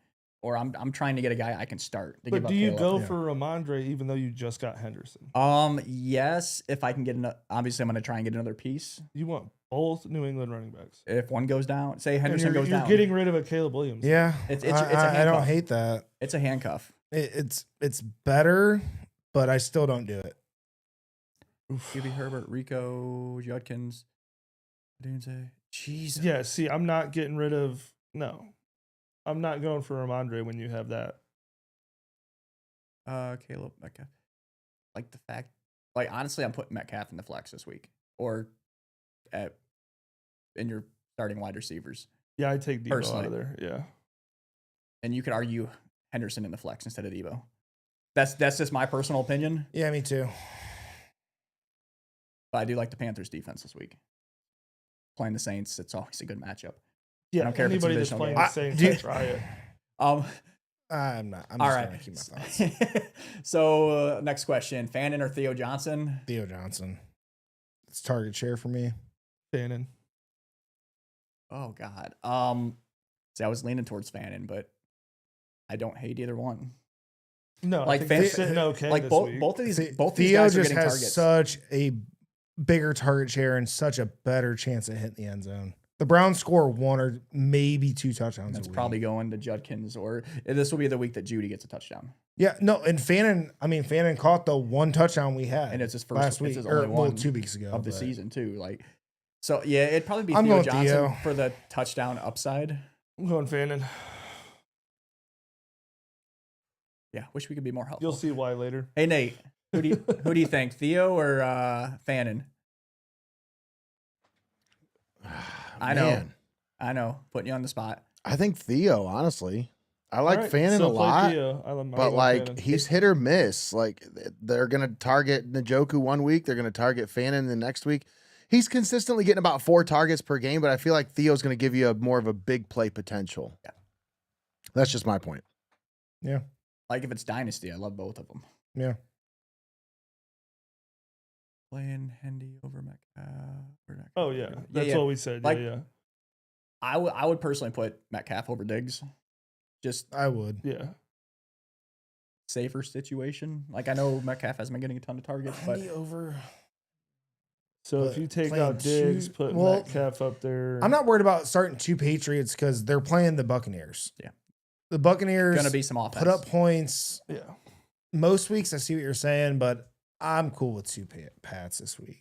or I'm trying to get a guy I can start. To But give do up you Caleb. go for Ramondre even though you just got Henderson? Yes, if I can get obviously I'm going to try and get another piece. You want both New England running backs. If one goes down, say And Henderson goes you're down, getting rid of a Caleb Williams. Yeah, it's a handcuff. I don't hate that. It's a handcuff. It's better, but I still don't do it. QB Herbert, Rico, Judkins, Jesus. Yeah, see, I'm not getting rid of I'm not going for Ramondre when you have that. Caleb Metcalf. Like the fact, like honestly, I'm putting Metcalf in the flex this week, or in your starting wide receivers. Yeah, I take Debo Personally. out of there. Yeah. And you could argue Henderson in the flex instead of Debo. That's just my personal opinion. Yeah, me too. But I do like the Panthers defense this week. Playing the Saints, it's always a good matchup. Yeah, I don't care if it's a anybody that's divisional playing game. the Saints, Dude. I try it. I'm not. I'm All just right. gonna keep my thoughts. So next question: Fannin or Theo Johnson? Theo Johnson. It's target share for me. Fannin. Oh God. See, I was leaning towards Fannin, but I don't hate either one. No, Like I think they're Fan- sitting okay Like this both week. both of these Theo guys are just getting has targets. such a bigger target share and such a better chance at hitting the end zone. The Browns score 1 or maybe 2 touchdowns. That's a week. probably going to Judkins, or this will be the week that Judy gets a touchdown, Yeah, no, and Fannin caught the 1 touchdown we had and it's his first last week, it's his or only one 2 weeks ago of the but- season too. Like, so yeah, it'd probably be I'm Theo going Johnson Theo. for the touchdown upside. I'm going Fannin. Yeah, wish we could be more helpful. You'll see why later. Hey Nate, who do you think, Theo or Fannin? Man. I know, putting you on the spot. I think Theo, honestly. I like All right, Fannin so a play lot. Theo. I love my But love like Fannin. he's hit or miss. Like they're gonna target Njoku one week, they're gonna target Fannin the next week. He's consistently getting about 4 targets per game, but I feel like Theo's gonna give you more of a big play potential. Yeah. That's just my point. Yeah, Like if it's Dynasty, I love both of them. yeah. Playing Hendy over Metcalf. Oh yeah, that's yeah. what we said. Like- yeah, I would personally put Metcalf over Diggs. Just I would. yeah. safer situation. Like I know Metcalf hasn't been getting a ton of targets, but Hendy over. So if But you take playing out Diggs, two- put well, Metcalf up there. I'm not worried about starting 2 Patriots because they're playing the Buccaneers. Yeah. The Buccaneers gonna be some offense. put up points. Yeah, Most weeks I see what you're saying, but I'm cool with 2 Pats this week.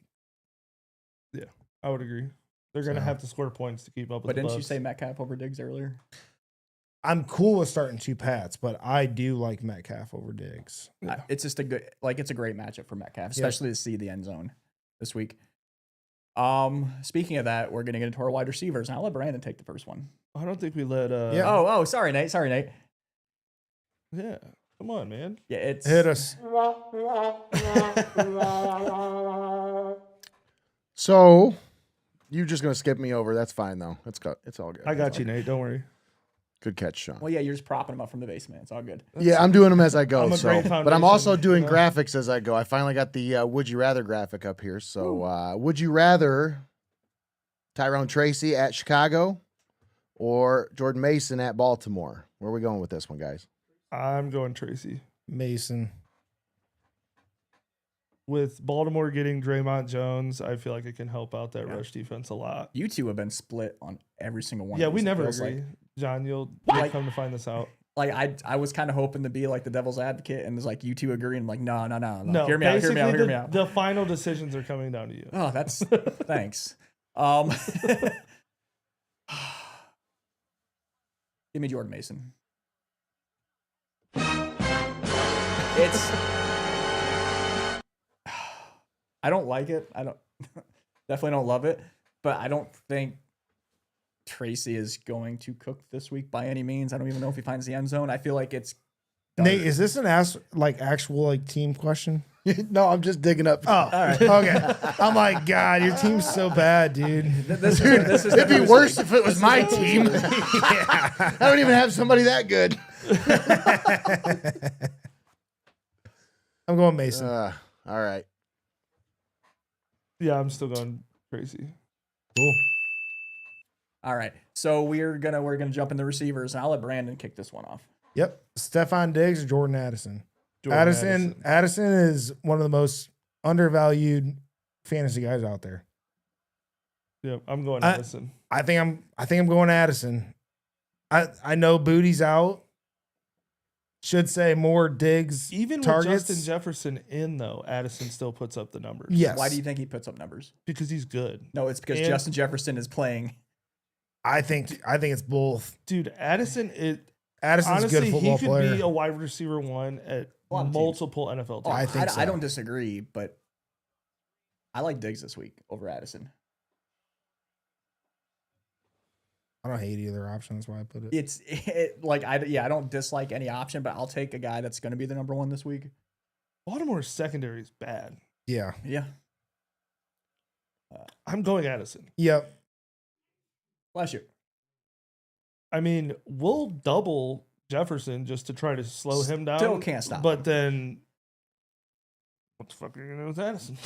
I would agree. They're going to So- have to score points to keep up with But the didn't you Bucks. say Metcalf over Diggs earlier? I'm cool with starting 2 Pats, but I do like Metcalf over Diggs. Yeah. It's just it's a great matchup for Metcalf, especially to see the end zone this week. Speaking of that, we're gonna get into our wide receivers, and I'll let Brandon take the first one. I don't think we let. Yeah. Oh, sorry, Nate. Yeah. Come on, man. Yeah, it's Hit us. So you're just gonna skip me over. That's fine though. It's all good. I got you, Nate. Don't worry. Good catch, Sean. Well, yeah, you're just propping them up from the basement. It's all good. Yeah, I'm doing them as I go. I'm a So, great but I'm also foundation, doing you know? graphics as I go. I finally got the Would You Rather graphic up here. So, would you rather Tyrone Tracy at Chicago or Jordan Mason at Baltimore? Where are we going with this one, guys? I'm going Tracy. Mason. With Baltimore getting Draymond Jones, I feel like it can help out that Yeah. rush defense a lot. You two have been split on every single one. Yeah, of we these, it never feels agree. like. John, you'll Like- come to find this out. Like I was kind of hoping to be like the devil's advocate, and it's like you two agree, and I'm like, no. No, Hear me out. basically Hear me out. the final decisions are coming down to you. Oh, that's thanks. Give me Jordan Mason. It's I don't like it. I don't definitely don't love it, but I don't think Tracy is going to cook this week by any means. I don't even know if he finds the end zone. I feel like it's Nate, is this an actual team question? No, I'm just digging up. Oh, all right. Okay. I'm like, God, your team's so bad, dude. this is It'd be the- worse if it was my team. I don't even have somebody that good. I'm going Mason. All right. Yeah, I'm still going Tracy. Cool. All right. So we're gonna jump in the receivers, and I'll let Brandon kick this one off. Yep. Stephon Diggs or Jordan Addison. Addison is one of the most undervalued fantasy guys out there. Yep, I'm going Addison. I think I'm going Addison. I know Booty's out. Should say more Diggs. Even targets. with Justin Jefferson in, though, Addison still puts up the numbers. Yes. Why do you think he puts up numbers? Because he's good. No, it's because And- Justin Jefferson is playing. I think it's both. Dude, Addison's Addison's honestly, a good football he could player. be a wide receiver 1 at A lot of teams. multiple NFL teams. I think so. I don't disagree, but I like Diggs this week over Addison. I don't hate either option. That's why I put it. I don't dislike any option, but I'll take a guy that's going to be the number one this week. Baltimore's secondary is bad. Yeah. Yeah. I'm going Addison. Yep. Last year. I mean, we'll double Jefferson just to try to slow him down. Still can't stop But him. then, what the fuck are you going to do with Addison?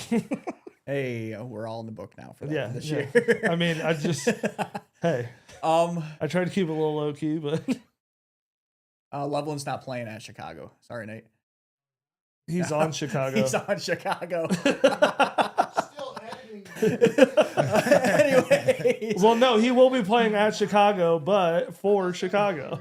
Hey, we're all in the book now for that Yeah, this yeah. year. I mean, hey, I tried to keep it a little low key, but Loveland's not playing at Chicago. Sorry, Nate. he's on Chicago. He's on Chicago. Still editing. Anyways. Well, no, he will be playing at Chicago, but for Chicago.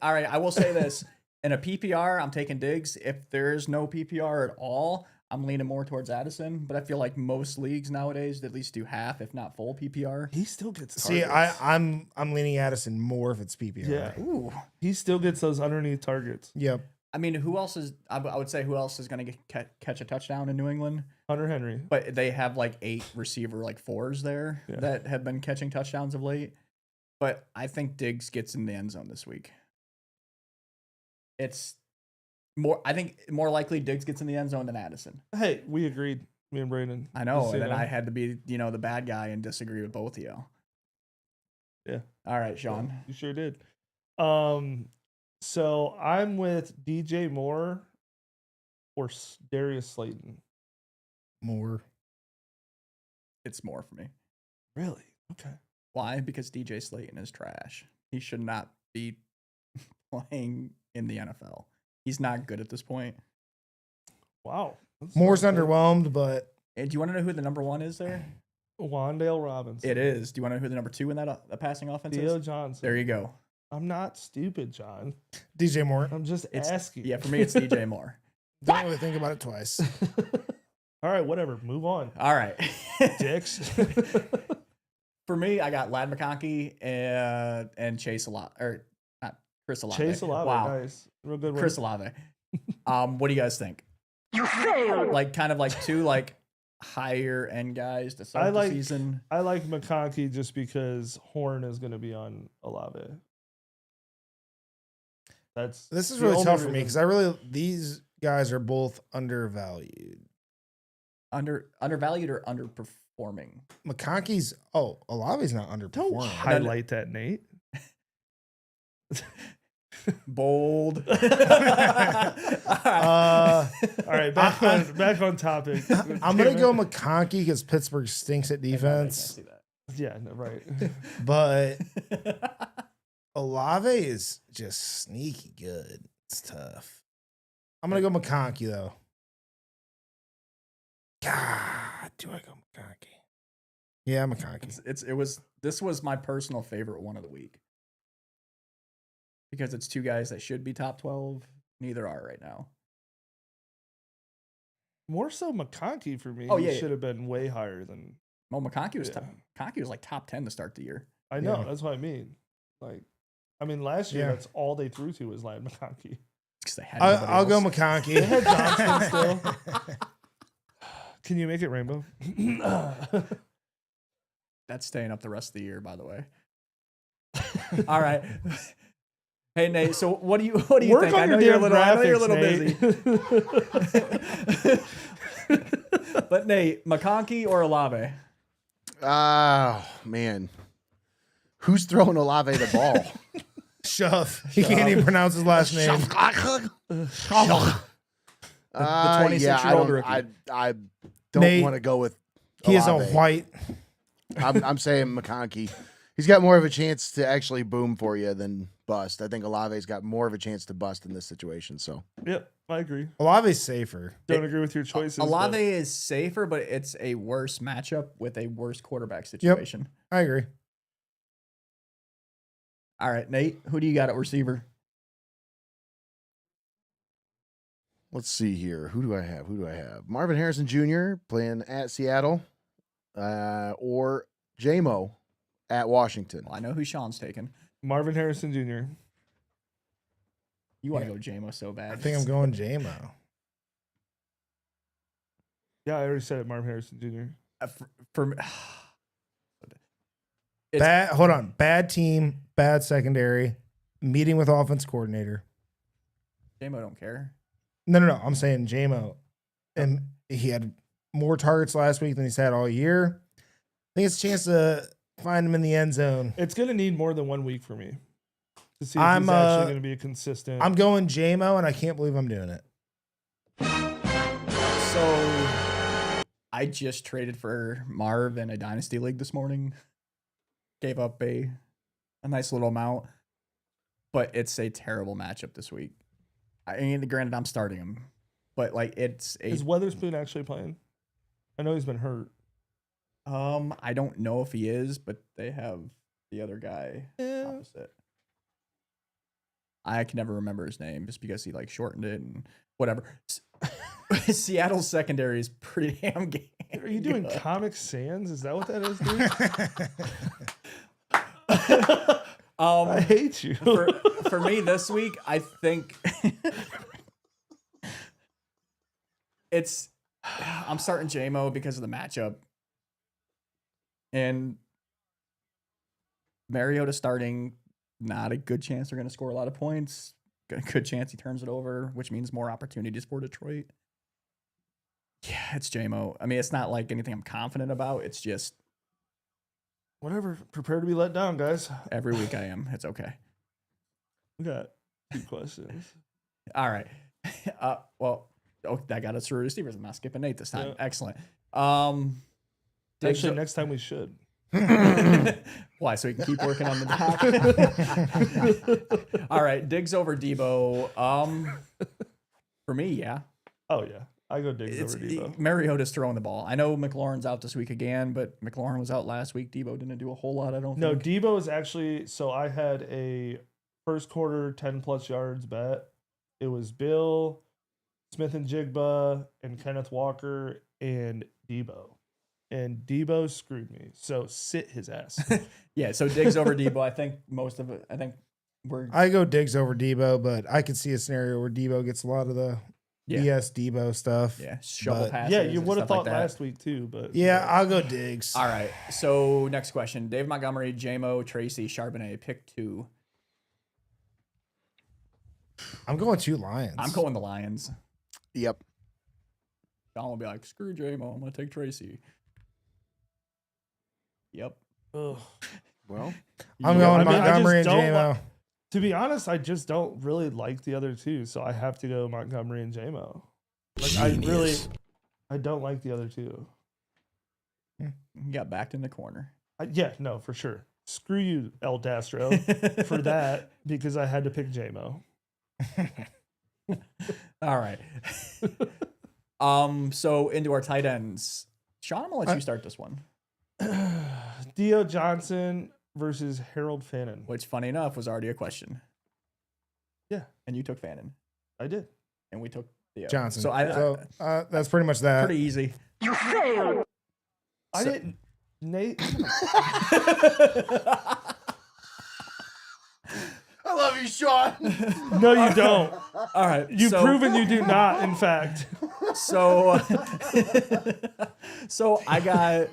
All right, I will say this. In a PPR, I'm taking Diggs. If there's no PPR at all, I'm leaning more towards Addison. But I feel like most leagues nowadays at least do half, if not full PPR. He still gets See, targets. I'm leaning Addison more if it's PPR. Yeah. Ooh. He still gets those underneath targets. Yep. I mean, who else is? I would say who else is going to catch a touchdown in New England? Hunter Henry. But they have like 8 receiver fours there Yeah. that have been catching touchdowns of late. But I think Diggs gets in the end zone this week. It's more. I think more likely Diggs gets in the end zone than Addison. Hey, we agreed. Me and Brandon. I know, Just so and you then know. I had to be the bad guy and disagree with both of you. Yeah. All right, Sean. You sure did. So I'm with DJ Moore or Darius Slayton. More. It's more for me. Really? Okay. Why? Because DJ Slayton is trash. He should not be playing in the NFL. He's not good at this point. Wow. That's Moore's not good. underwhelmed, but And do you want to know who the number 1 is there? Wandale Robinson. It is. Do you want to know who the number 2 in that passing offense Theo is? Johnson. There you go. I'm not stupid, John. DJ Moore. I'm just asking. Yeah, for me, it's DJ Moore. Don't really think about it twice. All right, whatever. Move on. All right. Dicks. For me, I got Lad McConkey and Chase Olave, or not Chris Olave. Chase Olave. Wow, Nice. Real good one. Chris Olave. What do you guys think? You failed. Kind of 2 higher end guys to start the season. I like McConkey just because Horn is going to be on Olave. This is the really only tough for me reason. because these guys are both undervalued. Undervalued or underperforming? McConkey's Olave's not Don't underperforming. highlight that, Nate. Bold. All right, back on topic. I'm gonna go McConkey because Pittsburgh stinks at I defense, see that. Yeah, no, right. but Olave is just sneaky good. It's tough. I'm gonna go McConkey though. God, do I go McConkey? Yeah, McConkey. This was my personal favorite one of the week. Because it's 2 guys that should be top 12. Neither are right now. More so McConkey for me. Oh, He yeah. should have been way higher than. Well, McConkey was Yeah. McConkey was top 10 to start the year. I know. Yeah. That's what I mean. Last year, Yeah. that's all they threw to was Lad McConkey. Because they had nobody I'll go else. McConkey. They had Johnson still. Can you make it rainbow? That's staying up the rest of the year, by the way. All right. Hey Nate, so what do you Work think? on I know your you're a little, demographics, busy. But Nate, McConkey or Olave? Oh, man. Who's throwing Olave the ball? Shove. He can't even pronounce his last name. The 26-year-old rookie. I don't Nate, want to go with He is a Olave. white. I'm saying McConkey. He's got more of a chance to actually boom for you than bust. I think Olave's got more of a chance to bust in this situation. So Yep, I agree. Olave's safer. Don't agree with your choices. Olave but is safer, but it's a worse matchup with a worse quarterback situation. I agree. All right, Nate, who do you got at receiver? let's see here. Who do I have? Marvin Harrison Jr. playing at Seattle, or J-Mo at Washington. Well, I know who Sean's taking. Marvin Harrison Jr. You want to go JMO so bad. I think I'm going J-Mo. Yeah, I already said it. Marvin Harrison Jr. For Hold on. Bad team, bad secondary, meeting with offense coordinator. JMO don't care. No. I'm saying J-Mo. And he had more targets last week than he's had all year. I think it's a chance to find him in the end zone. It's going to need more than 1 week for me to see if I'm, he's actually going to be a consistent. I'm going J-Mo, and I can't believe I'm doing it. So I just traded for Marv in a dynasty league this morning. Gave up a nice little amount, but it's a terrible matchup this week. I mean, granted, I'm starting him, but like it's a. Is Weatherspoon actually playing? I know he's been hurt. I don't know if he is, but they have the other guy opposite. I can never remember his name just because he like shortened it and whatever. Seattle's secondary is pretty damn good. Are you doing Comic Sans? Is that what that is, dude? I hate you. For me this week, I think I'm starting J-Mo because of the matchup. And Mariota starting, not a good chance they're going to score a lot of points. Good chance he turns it over, which means more opportunities for Detroit. Yeah, it's J-Mo. I mean, it's not like anything I'm confident about. It's just Whatever. Prepare to be let down, guys. every week I am. It's okay. We got 2 questions. All right. That got us through receivers. I'm not skipping Nate this time. Yeah. Excellent. Actually, next time we should. Why? So we can keep working on the doc. All right. Diggs over Debo. For me, yeah. Oh, yeah. I go Diggs over Debo. Mariota's throwing the ball. I know McLaurin's out this week again, but McLaurin was out last week. Debo didn't do a whole lot, I don't No, think. Debo is actually, so I had a first quarter 10+ yards bet. It was Bill, Smith and Jigba, and Kenneth Walker, and Debo. And Debo screwed me. So sit his ass. Yeah, so Diggs over Debo. I think I go Diggs over Debo, but I could see a scenario where Debo gets a lot of the BS Debo stuff. Yeah, shovel passes. Yeah, you and would have stuff thought like that. last week too, but Yeah, I'll go Diggs. All right. So next question: Dave Montgomery, J-Mo, Tracy, Charbonnet. Pick 2. I'm going 2 Lions. I'm going the Lions. Yep. Don will be like, screw J-Mo. I'm gonna take Tracy. Yep. ugh. Well, I'm Yeah, going I mean, I Montgomery and just don't J-Mo. To be honest, I just don't really like the other two, so I have to go Montgomery and J-Mo. Like I don't like the other two. He got backed in the corner. Yeah, no, for sure. Screw you, El Dastro, for that because I had to pick J-Mo. All right. So into our tight ends. Sean, I'm gonna let you start this one. Theo Johnson versus Harold Fannin. Which, funny enough, was already a question. Yeah, And you took Fannin. I did. And we took Theo. Johnson. So That's pretty much that. pretty easy. I didn't. Nate. I love you, Sean. No, you don't. All right. You've proven you do not, in fact. So I got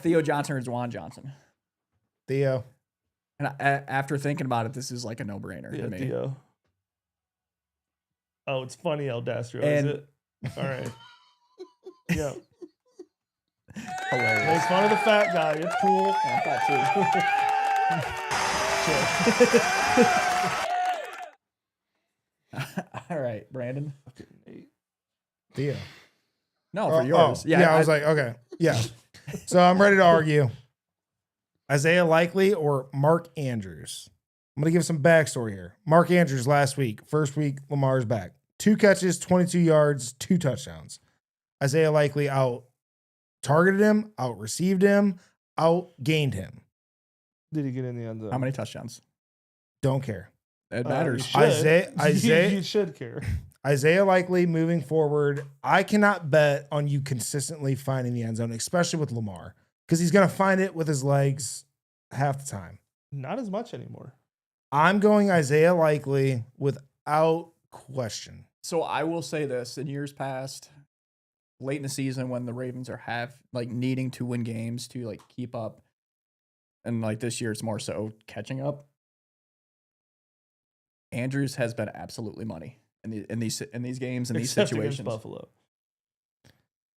Theo Johnson or Juwan Johnson. Theo. And after thinking about it, this is like a no-brainer Yeah, to me. Theo. Oh, it's funny, El Dastro, And- is it? All right. Yeah. Hilarious. Make fun of the fat guy. It's cool. All right, Brandon. Fucking Nate. Theo. No, for yours. I was like, okay. Yeah. So I'm ready to argue. Isaiah Likely or Mark Andrews? I'm going to give some backstory here. Mark Andrews last week, first week, Lamar's back. 2 catches, 22 yards, 2 touchdowns. Isaiah Likely out targeted him, out received him, out gained him. Did he get in the end zone? How many touchdowns? Don't care. It matters. You should care. Isaiah Likely moving forward. I cannot bet on you consistently finding the end zone, especially with Lamar, because he's going to find it with his legs half the time. Not as much anymore. I'm going Isaiah Likely without question. So I will say this: in years past, late in the season when the Ravens are needing to win games to like keep up, and like this year it's more so catching up. Andrews has been absolutely money in these games and these Except situations. against Buffalo.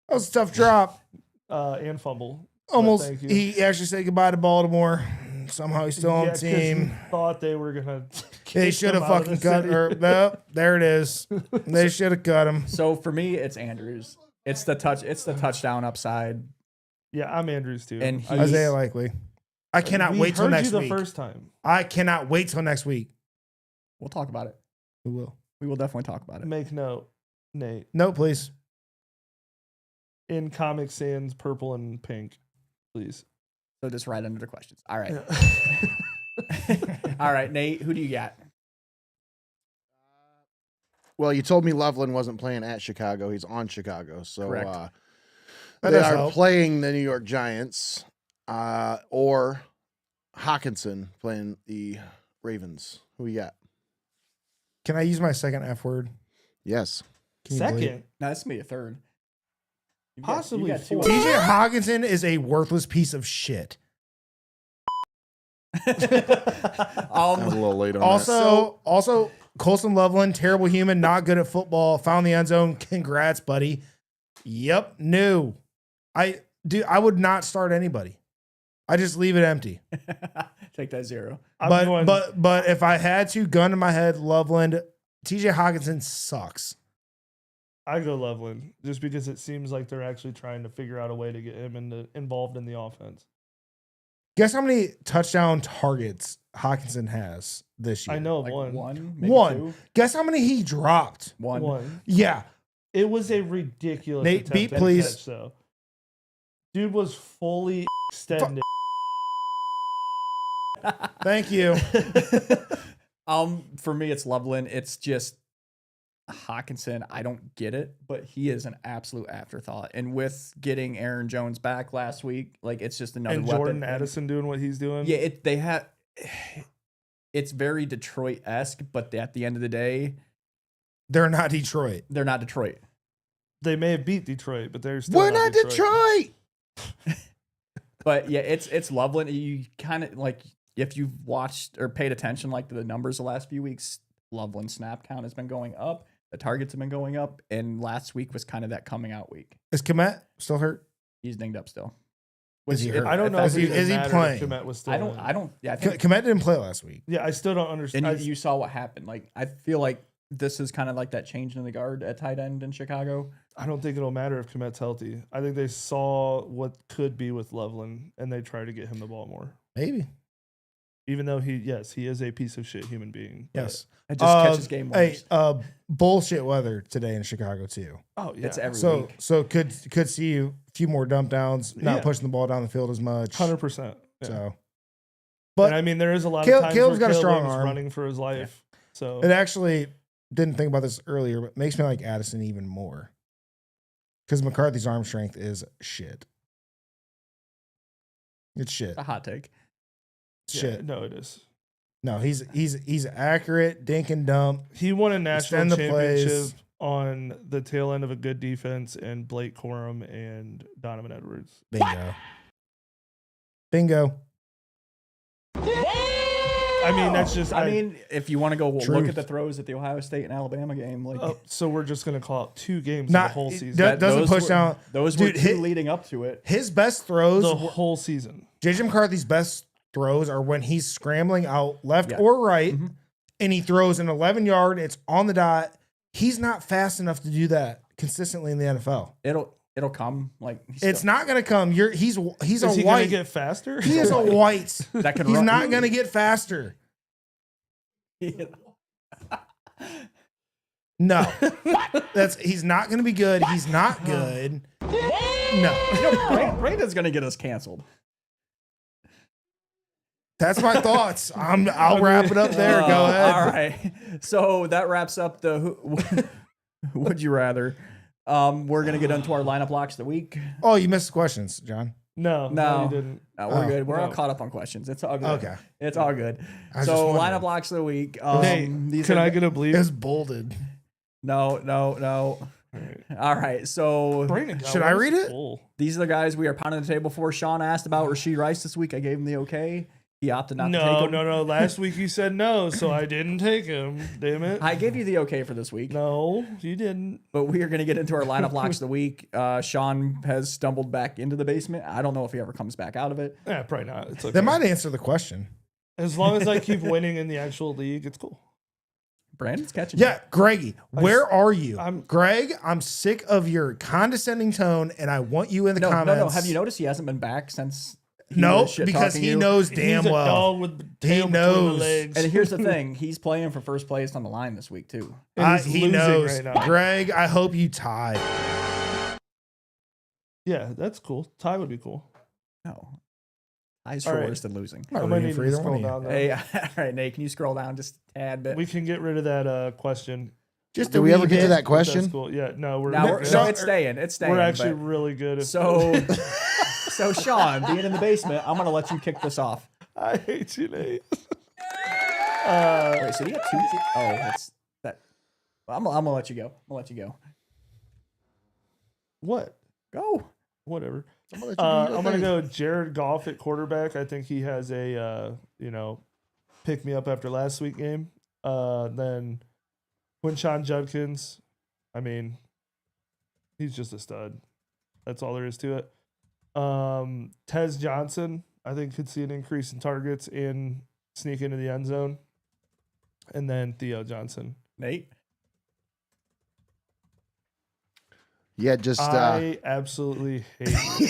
That was a tough drop. And fumble. Almost. Thank you. He actually said goodbye to Baltimore. Somehow he's still on the 'cause team. he thought they were gonna. They should have fucking cut her. Nope, there it is. They should have cut him. So for me, it's Andrews. It's the touchdown upside. Yeah, I'm Andrews too. And he- Isaiah Likely. I cannot wait till next week. The first time. I cannot wait till next week. We'll talk about it. We will. We will definitely talk about it. Make note, Nate. No, please. In Comic Sans, purple and pink, please. So just right under the questions. All right. Yeah. All right, Nate, who do you got? Well, you told me Loveland wasn't playing at Chicago. He's on Chicago. So Correct. That they does are help. playing the New York Giants or Hawkinson playing the Ravens. Who you got? Can I use my second F word? Yes. Can you believe it? Second, No, this is me a third. Possibly two. fourth. TJ Hawkinson is a worthless piece of shit. I was a little late on that. Also, Colson Loveland, terrible human, not good at football, found the end zone. Congrats, buddy. Yep, no. I would not start anybody. I just leave it empty. Take that 0. But if I had to, gun to my head, Loveland, TJ Hawkinson sucks. I go Loveland just because it seems like they're actually trying to figure out a way to get him involved in the offense. Guess how many touchdown targets Hawkinson has this year? I know of Like one. maybe One. 2. Guess how many he dropped? One. Yeah. It was a ridiculous Nate, attempt beat, at please. catch, though. Dude was fully extended. Thank you. For me, it's Loveland. It's just Hawkinson. I don't get it, but he is an absolute afterthought. And with getting Aaron Jones back last week, like it's just another And weapon. Jordan Addison doing what he's doing. Yeah, they have. It's very Detroit-esque, but at the end of the day, They're not Detroit. they're not Detroit. They may have beat Detroit, but they're still We're not Detroit. But yeah, it's Loveland. You kind of like if you've watched or paid attention like to the numbers the last few weeks, Loveland snap count has been going up. The targets have been going up, and last week was kind of that coming out week. Is Komet still hurt? He's dinged up still. Is he hurt? I don't know if Is he- it is he mattered if playing? Komet was still I in. don't. Yeah, I think. Komet didn't play last week. Yeah, I still don't And understand. you saw what happened. Like I feel like this is kind of like that change in the guard at tight end in Chicago. I don't think it'll matter if Komet's healthy. I think they saw what could be with Loveland, and they try to get him the ball more. Maybe. Even though he is a piece of shit human being. but- Yes. It just catches game winners. Hey, bullshit weather today in Chicago too. Oh yeah. It's every week. So could see a few more dump downs, not Yeah. pushing the ball down the field as much. 100%. Yeah. So, But but I mean, there is a lot Caleb- of times Caleb's where got a strong Caleb's arm. running for his life. So it actually didn't think about this earlier, but makes me like Addison even more because McCarthy's arm strength is shit. It's shit. A hot take. It's yeah, shit. no, it is. No, he's accurate, dink and dump. He won a national Extend the championship plays. on the tail end of a good defense and Blake Corum and Donovan Edwards. Bingo. I mean, that's just. I mean, if you want to go look Truth. at the throws at the Ohio State and Alabama game, like so we're just gonna call out 2 games Not- the whole it season. does- doesn't those push were- down. Those Dude, were two hit- leading up to it. His best throws, the whole season. JJ McCarthy's best throws are when he's scrambling out left Yeah. or right, Mhm. and he throws an 11-yard. It's on the dot. He's not fast enough to do that. consistently in the NFL. It'll come. Like It's not going to come. He's a Is he gonna white. get faster? He is a white. that can He's run. not going to get faster. No. He's not going to be good. He's not good. No. Brandon's gonna get us canceled. That's my thoughts. I'll wrap it up there. Go ahead. All right. So that wraps up the would you rather. We're gonna get into our lineup locks of the week. Oh, you missed the questions, John. No, No. you didn't. No, we're Oh, good. We're all no. caught up on questions. It's all good. Okay. It's all good. I was So just wondering. lineup locks of the week. Hey, These can are, I get a bleep? It's bolded. No. All right. So Brandon got Should one. I read This is it? full. these are the guys we are pounding the table for. Sean asked about Rashid Rice this week. I gave him the okay. He opted not to take him. No. Last week you said no, so I didn't take him. Damn it. I gave you the okay for this week. No, you didn't. But we are going to get into our lineup locks of the week. Sean has stumbled back into the basement. I don't know if he ever comes back out of it. Yeah, probably not. It's okay. That might answer the question. As long as I keep winning in the actual league, it's cool. Brandon's catching. Yeah, Greggy, where are you? I'm- Greg, I'm sick of your condescending tone, and I want you in the No. comments. Have you noticed he hasn't been back since? He No, was shit because talking he you? knows damn He's a well. dog with the tail between knows. the legs. And here's the thing: he's playing for first place on the line this week too. And he's He losing knows. right now. Greg, I hope you tie. Yeah, that's cool. Tie would be cool. No, eyes All for right. worse than losing. I'm not I might rooting need for to either scroll one of you. down. Though. Hey, all right, Nate, can you scroll down just a tad bit? We can get rid of that question. Just Did a we wee ever get to bit. that question? That's cool. Yeah, no, we're Now we're, we're, good. so it's staying. It's staying. We're actually but- really good. At so Sean, being in the basement, I'm gonna let you kick this off. I hate you, Nate. Wait, so you got two? Oh, that's that. I'm gonna let you go. I'll let you go. What? Go. Whatever. I'm gonna, let you do your I'm gonna thing. go Jared Goff at quarterback. I think he has a pick me up after last week game. Then Quinshon Judkins. I mean, he's just a stud. That's all there is to it. Tez Johnson, I think, could see an increase in targets and sneak into the end zone. And then Theo Johnson. Nate. Yeah, just I absolutely hate you.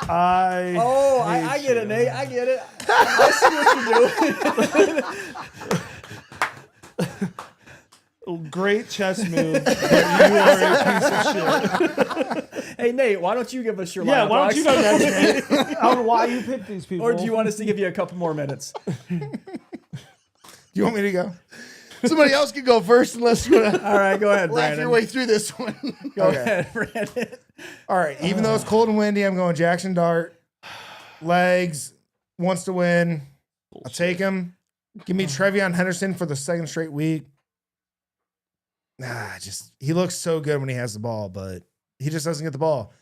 I I hate get it, you. Nate. I get it. I see what you're doing. Great chess move, but you are a piece of shit. Hey, Nate, why don't you give us your Yeah, lineup why don't you go locks? next, Nate? On why you picked these people. Or do you want us to give you a couple more minutes? You want me to go? somebody else can go first unless you want to All right, go ahead, laugh Brandon. your way through this one. Go Okay. ahead, Brandon. All right. Even though it's cold and windy, I'm going Jackson Dart. Legs wants to win. I'll take him. Give me Trevion Henderson for the second straight week. He looks so good when he has the ball, but he just doesn't get the ball.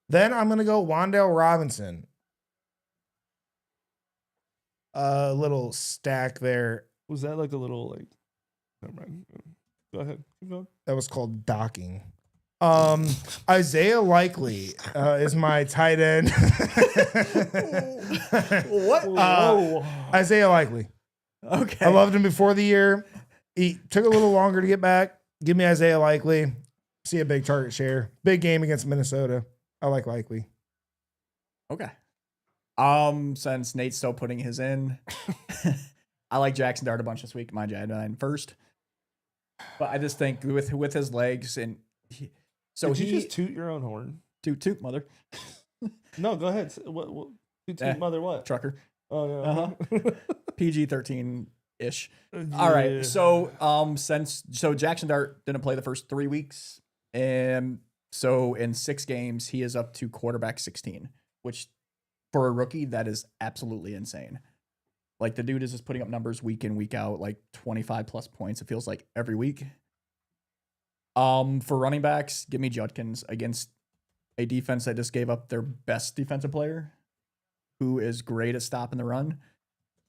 Then I'm gonna go Wan'Dale Robinson. A little stack there. Was that like a little like? Never mind. Go ahead. Keep going. That was called docking. Isaiah Likely is my tight end. What? Whoa. Isaiah Likely. Okay. I loved him before the year. He took a little longer to get back. Give me Isaiah Likely. See a big target share. Big game against Minnesota. I like Likely. Okay. Since Nate's still putting his in, I like Jackson Dart a bunch this week. Mind you, I had mine first. But I just think with his legs and Did you just toot your own horn? toot mother No, go ahead. What toot mother what? trucker Oh yeah. PG-13 ish. All right. So Jackson Dart didn't play the first 3 weeks, and so in 6 games he is up to quarterback 16, which for a rookie that is absolutely insane. Like the dude is just putting up numbers week in, week out, like 25 plus points. It feels like every week. For running backs, give me Judkins against a defense that just gave up their best defensive player, who is great at stopping the run.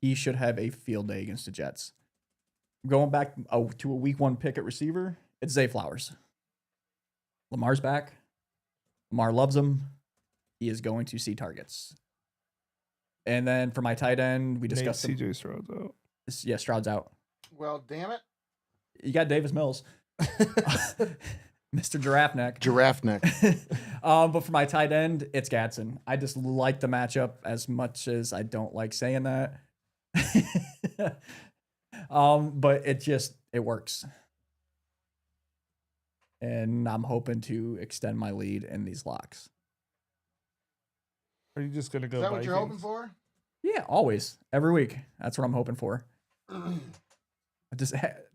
He should have a field day against the Jets. Going back to a week 1 pick at receiver, it's Zay Flowers. Lamar's back. Lamar loves him. He is going to see targets. And then for my tight end, we discussed CJ Stroud's out. Yeah, Stroud's out. Well, damn it. You got Davis Mills. Mr. Giraffe Neck. Giraffe neck. But for my tight end, it's Gadsden. I just like the matchup as much as I don't like saying that. But it works. And I'm hoping to extend my lead in these locks. Are you just gonna go? Is that what you're hoping Vikings? for? Yeah, always. Every week. That's what I'm hoping for.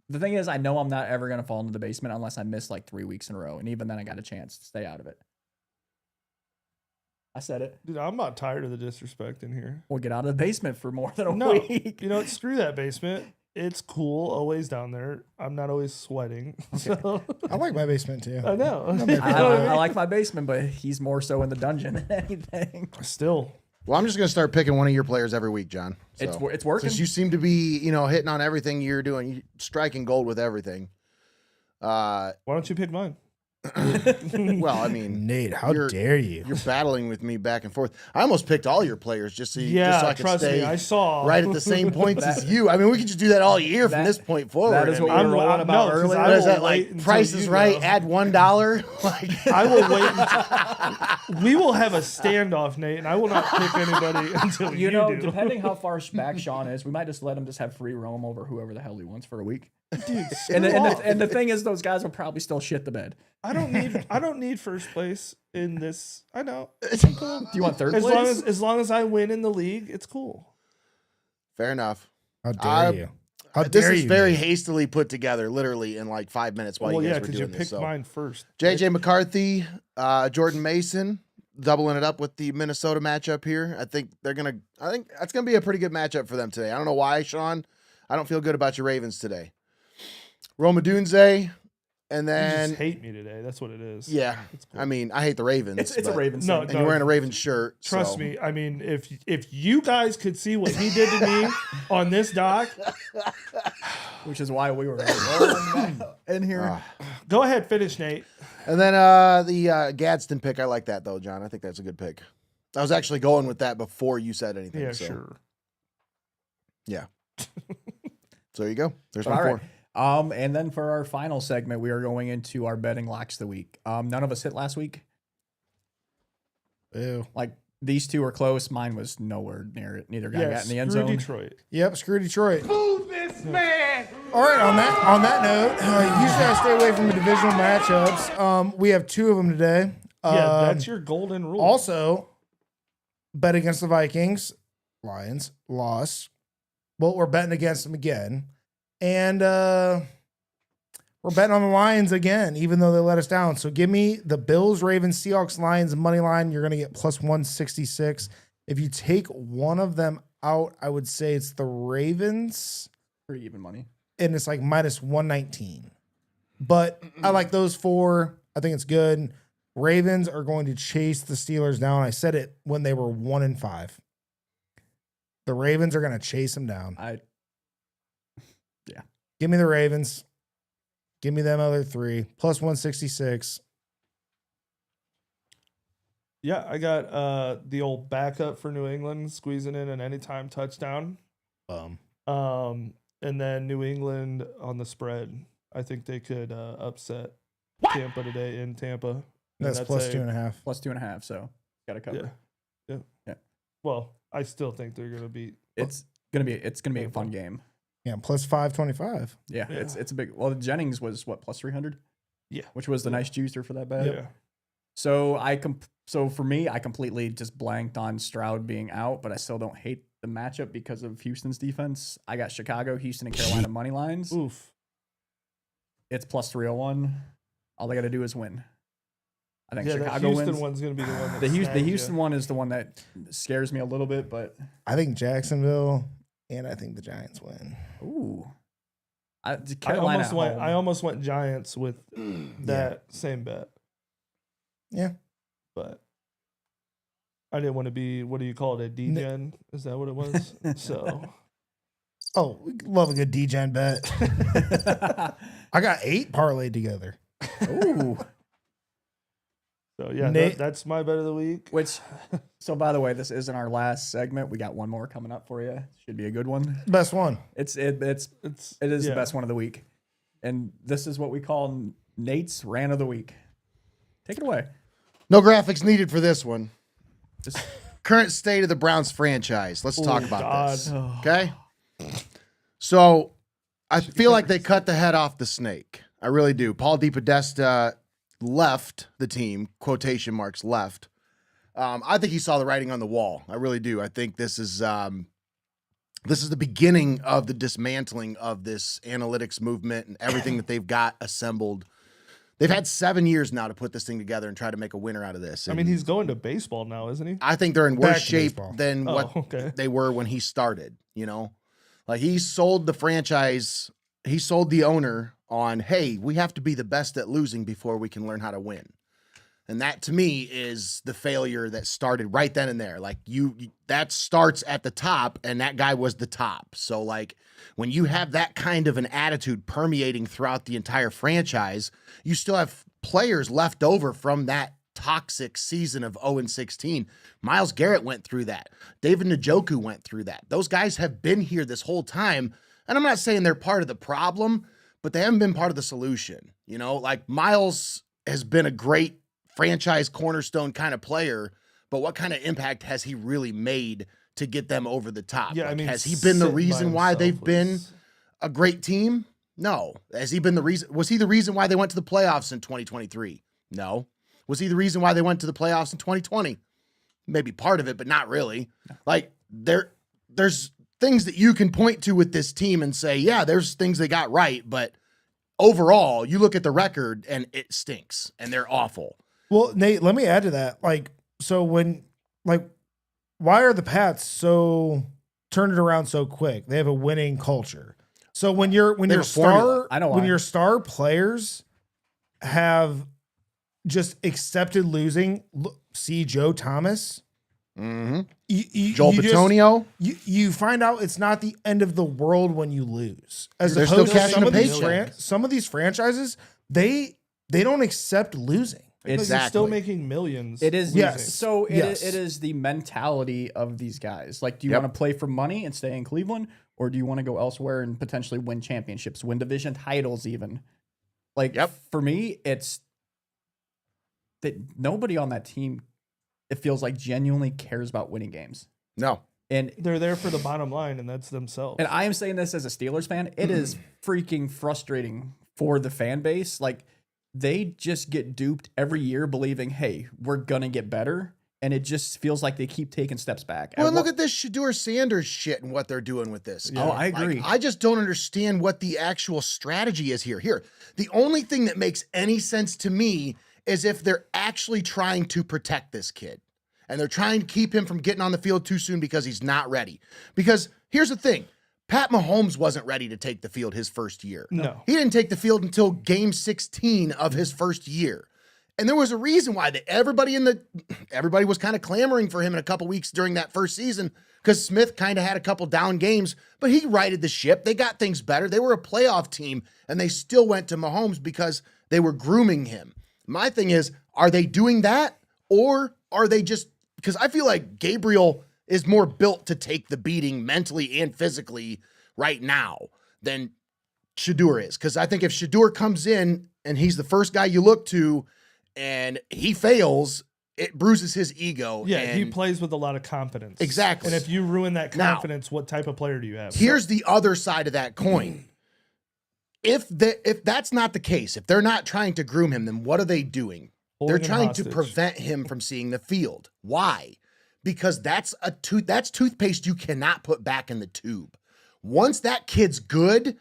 The thing is, I know I'm not ever going to fall into the basement unless I miss like 3 weeks in a row. And even then, I got a chance to stay out of it. I said it. Dude, I'm not tired of the disrespect in here. We'll get out of the basement for more than a No, week. you know what? Screw that basement. It's cool always down there. I'm not always sweating. So I like my basement too. I know. I like my basement, but he's more so in the dungeon than anything. Still. Well, I'm just going to start picking one of your players every week, John. So, It's working. since you seem to be, hitting on everything you're doing, striking gold with everything. Why don't you pick mine? Well, I mean, Nate, how you're- dare you? you're battling with me back and forth. I almost picked all your players just so Yeah, I could trust stay me. I saw. right at the same points as you. I mean, we could just do that all year from That- this point forward. that is I what mean, we were rolling about no, 'cause earlier. I what is will that wait like? until Price is you Right. go. Add $1. Like I will wait. We will have a standoff, Nate, and I will not pick anybody until you do. Depending how far back Sean is, we might just let him just have free roam over whoever the hell he wants for a week. Dude, And the thing is, those guys will probably still shit the bed. I don't need first place in this. I know. Do you want third place? As long as I win in the league, it's cool. fair enough. How dare you? How This dare is you? very Nate? hastily put together, literally in like 5 minutes while Well, you yeah, guys were because you doing this. picked So. mine first. JJ McCarthy, Jordan Mason, doubling it up with the Minnesota matchup here. I think that's gonna be a pretty good matchup for them today. I don't know why, Sean. I don't feel good about your Ravens today. Roma Dunze, and You then just hate me today. That's what it is. yeah, It's cool. I mean I hate the Ravens. It's a but- Ravens. No, thing. and you're wearing a Ravens shirt. Trust so- me. I mean, if you guys could see what he did to me on this dock, Which is why we were rolling back in here. Ah. go ahead, finish, Nate. And then the Gadsden pick, I like that though, John. I think that's a good pick. I was actually going with that before you said anything. Yeah, so. sure. So there you go. There's But my all four. right. And then for our final segment, we are going into our betting locks of the week. None of us hit last week. Ew. Like these two are close. Mine was nowhere near it. Neither guy Yeah, got in the end screw zone. Detroit. Yep, screw Detroit. Move this man. All right, on that note, usually I stay away from the divisional matchups. We have two of them today. Yeah, that's your golden rule. Also, bet against the Vikings. Lions lost. Well, we're betting against them again. And we're betting on the Lions again, even though they let us down. So give me the Bills, Ravens, Seahawks, Lions money line. You're going to get plus 166. If you take one of them out, I would say it's the Ravens. Pretty even money. And it's like minus 119. But I like those four. I think it's good. Ravens are going to chase the Steelers down. I said it when they were 1-5. The Ravens are going to chase them down. Give me the Ravens. Give me them other three. Plus 166. Yeah, I got the old backup for New England squeezing in an anytime touchdown. And then New England on the spread. I think they could upset Tampa today in Tampa. And That's plus a- 2.5. Plus 2.5. So got to cover. Yeah. Well, I still think they're gonna beat. It's gonna be a fun game. Yeah, plus 525. Yeah, Yeah. it's a big. Well, Jennings was what plus 300. Yeah. Which was the nice juicer for that bet. Yeah. So so for me, I completely just blanked on Stroud being out, but I still don't hate the matchup because of Houston's defense. I got Chicago, Houston, and Carolina money lines. Oof. It's plus 301. All they got to do is win. I think Yeah, that Chicago Houston wins. one's gonna be the one. That The snags Houston ya. one is the one that scares me a little bit, but I think Jacksonville and I think the Giants win. ooh, I Carolina almost went. at I home. almost went Giants with that same bet. Yeah. But I didn't want to be. What do you call it? A D-gen? Is that what it was? So Oh, we love a good D-gen bet. I got 8 parlayed together. Ooh. yeah, Nate- that's my bet of the week. Which, so by the way, this isn't our last segment. We got one more coming up for you. Should be a good one. Best one. It is It's the best one of the week. And this is what we call Nate's rant of the week. Take it away. No graphics needed for this one. Just Current state of the Browns franchise. Let's talk about God. this. Okay. So I feel like they cut the head off the snake. I really do. Paul DePodesta left the team, quotation marks left. I think he saw the writing on the wall. I really do. I think this is the beginning of the dismantling of this analytics movement and everything that they've got assembled. They've had 7 years now to put this thing together and try to make a winner out of this. I mean, he's going to baseball now, isn't he? I think they're in Back worse to shape baseball. than what they were when he started, you know? Like he sold the franchise, he sold the owner on, hey, we have to be the best at losing before we can learn how to win. And that to me is the failure that started right then and there. Like that starts at the top, and that guy was the top. So like when you have that kind of an attitude permeating throughout the entire franchise, you still have players left over from that toxic season of 0-16. Myles Garrett went through that. David Njoku went through that. Those guys have been here this whole time. And I'm not saying they're part of the problem, but they haven't been part of the solution. You know, like Myles has been a great franchise cornerstone kind of player, but what kind of impact has he really made to get them over the top? Yeah, like, I mean, has he been the sitting by reason why himself they've been was- a great team? No. Has he been the reason? Was he the reason why they went to the playoffs in 2023? No. Was he the reason why they went to the playoffs in 2020? Maybe part of it, but not really. Like there's things that you can point to with this team and say, yeah, there's things they got right, but overall, you look at the record and it stinks and they're awful. Well, Nate, let me add to that. Like, so why are the Pats so turn it around so quick? They have a winning culture. So when your have a formula. I know when why. your star players have just accepted losing, see Joe Thomas, Mm-hmm. you, Joel you just- Bitonio. you find out it's not the end of the world when you lose. As They're still opposed to catching some a of these paycheck. some of these franchises, they don't accept losing. Because he's Exactly. still making millions. It is Yes. So Yes. it is the mentality of these guys. Like, do you Yep. want to play for money and stay in Cleveland, or do you want to go elsewhere and potentially win championships, win division titles, even? Like, Yep. for me, it's that nobody on that team, it feels like, genuinely cares about winning games. No. And They're there for the bottom line, and that's themselves. I am saying this as a Steelers fan. It is freaking frustrating for the fan base. Like, they just get duped every year believing, hey, we're going to get better. And it just feels like they keep taking steps back. Well, look at this Shedeur Sanders shit and what they're doing with this. Oh, I agree. Like, I just don't understand what the actual strategy is here. Here, the only thing that makes any sense to me is if they're actually trying to protect this kid and they're trying to keep him from getting on the field too soon because he's not ready. Because here's the thing. Pat Mahomes wasn't ready to take the field his first year. No. He didn't take the field until game 16 of his first year. And there was a reason why everybody was kind of clamoring for him in a couple weeks during that first season because Smith kind of had a couple down games, but he righted the ship. They got things better. They were a playoff team, and they still went to Mahomes because they were grooming him. My thing is, are they doing that, or are they just – because I feel like Gabriel is more built to take the beating mentally and physically right now than Shedeur is. Because I think if Shedeur comes in and he's the first guy you look to and he fails, it bruises his ego. Yeah, and he plays with a lot of confidence. Exactly. And if you ruin that Now- confidence, what type of player do you have? Here's the other side of that coin. If that's not the case, if they're not trying to groom him, then what are they doing? Holding They're him trying to hostage. prevent him from seeing the field. Why? Because that's toothpaste you cannot put back in the tube. Once that kid's good,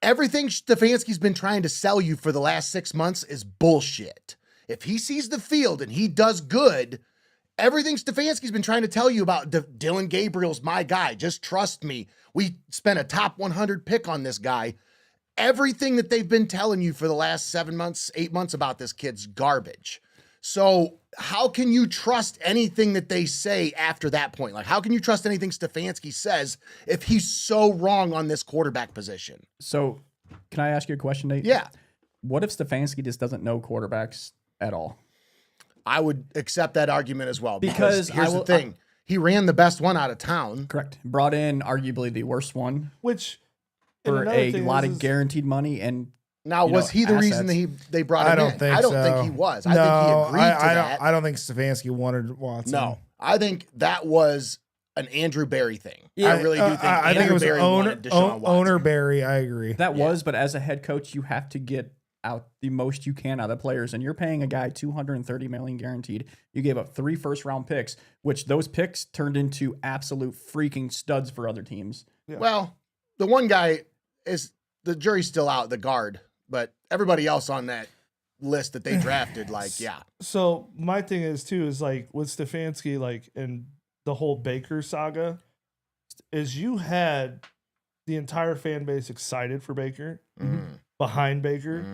everything Stefanski's been trying to sell you for the last 6 months is bullshit. If he sees the field and he does good, everything Stefanski's been trying to tell you about Dylan Gabriel's my guy. Just trust me. We spent a top 100 pick on this guy. Everything that they've been telling you for the last 7 months, 8 months about this kid's garbage. So how can you trust anything that they say after that point? Like, how can you trust anything Stefanski says if he's so wrong on this quarterback position? So, can I ask you a question, Nate? Yeah, What if Stefanski just doesn't know quarterbacks at all? I would accept that argument as well. Because here's the thing. He ran the best one out of town. Correct. Brought in arguably the worst one. Which for another a thing lot is of guaranteed money and Now, you was know, he the reason assets. that they brought him I don't in? think I don't so. think he was. I No, think he agreed to that. I don't think Stefanski wanted Watson. No, I think that was an Andrew Barry thing. Yeah, I really do think I think Andrew it was Barry wanted Deshaun Watson. owner Barry. I agree. that was, but as a head coach, you have to get out the most you can out of the players, and you're paying a guy $230 million guaranteed. You gave up 3 first-round picks, which those picks turned into absolute freaking studs for other teams. Yeah. Well, the one guy is the jury's still out, the guard, but everybody else on that list that they drafted, like, yeah. So my thing is too is like with Stefanski, like in the whole Baker saga, is you had the entire fan base excited for Baker, behind Baker.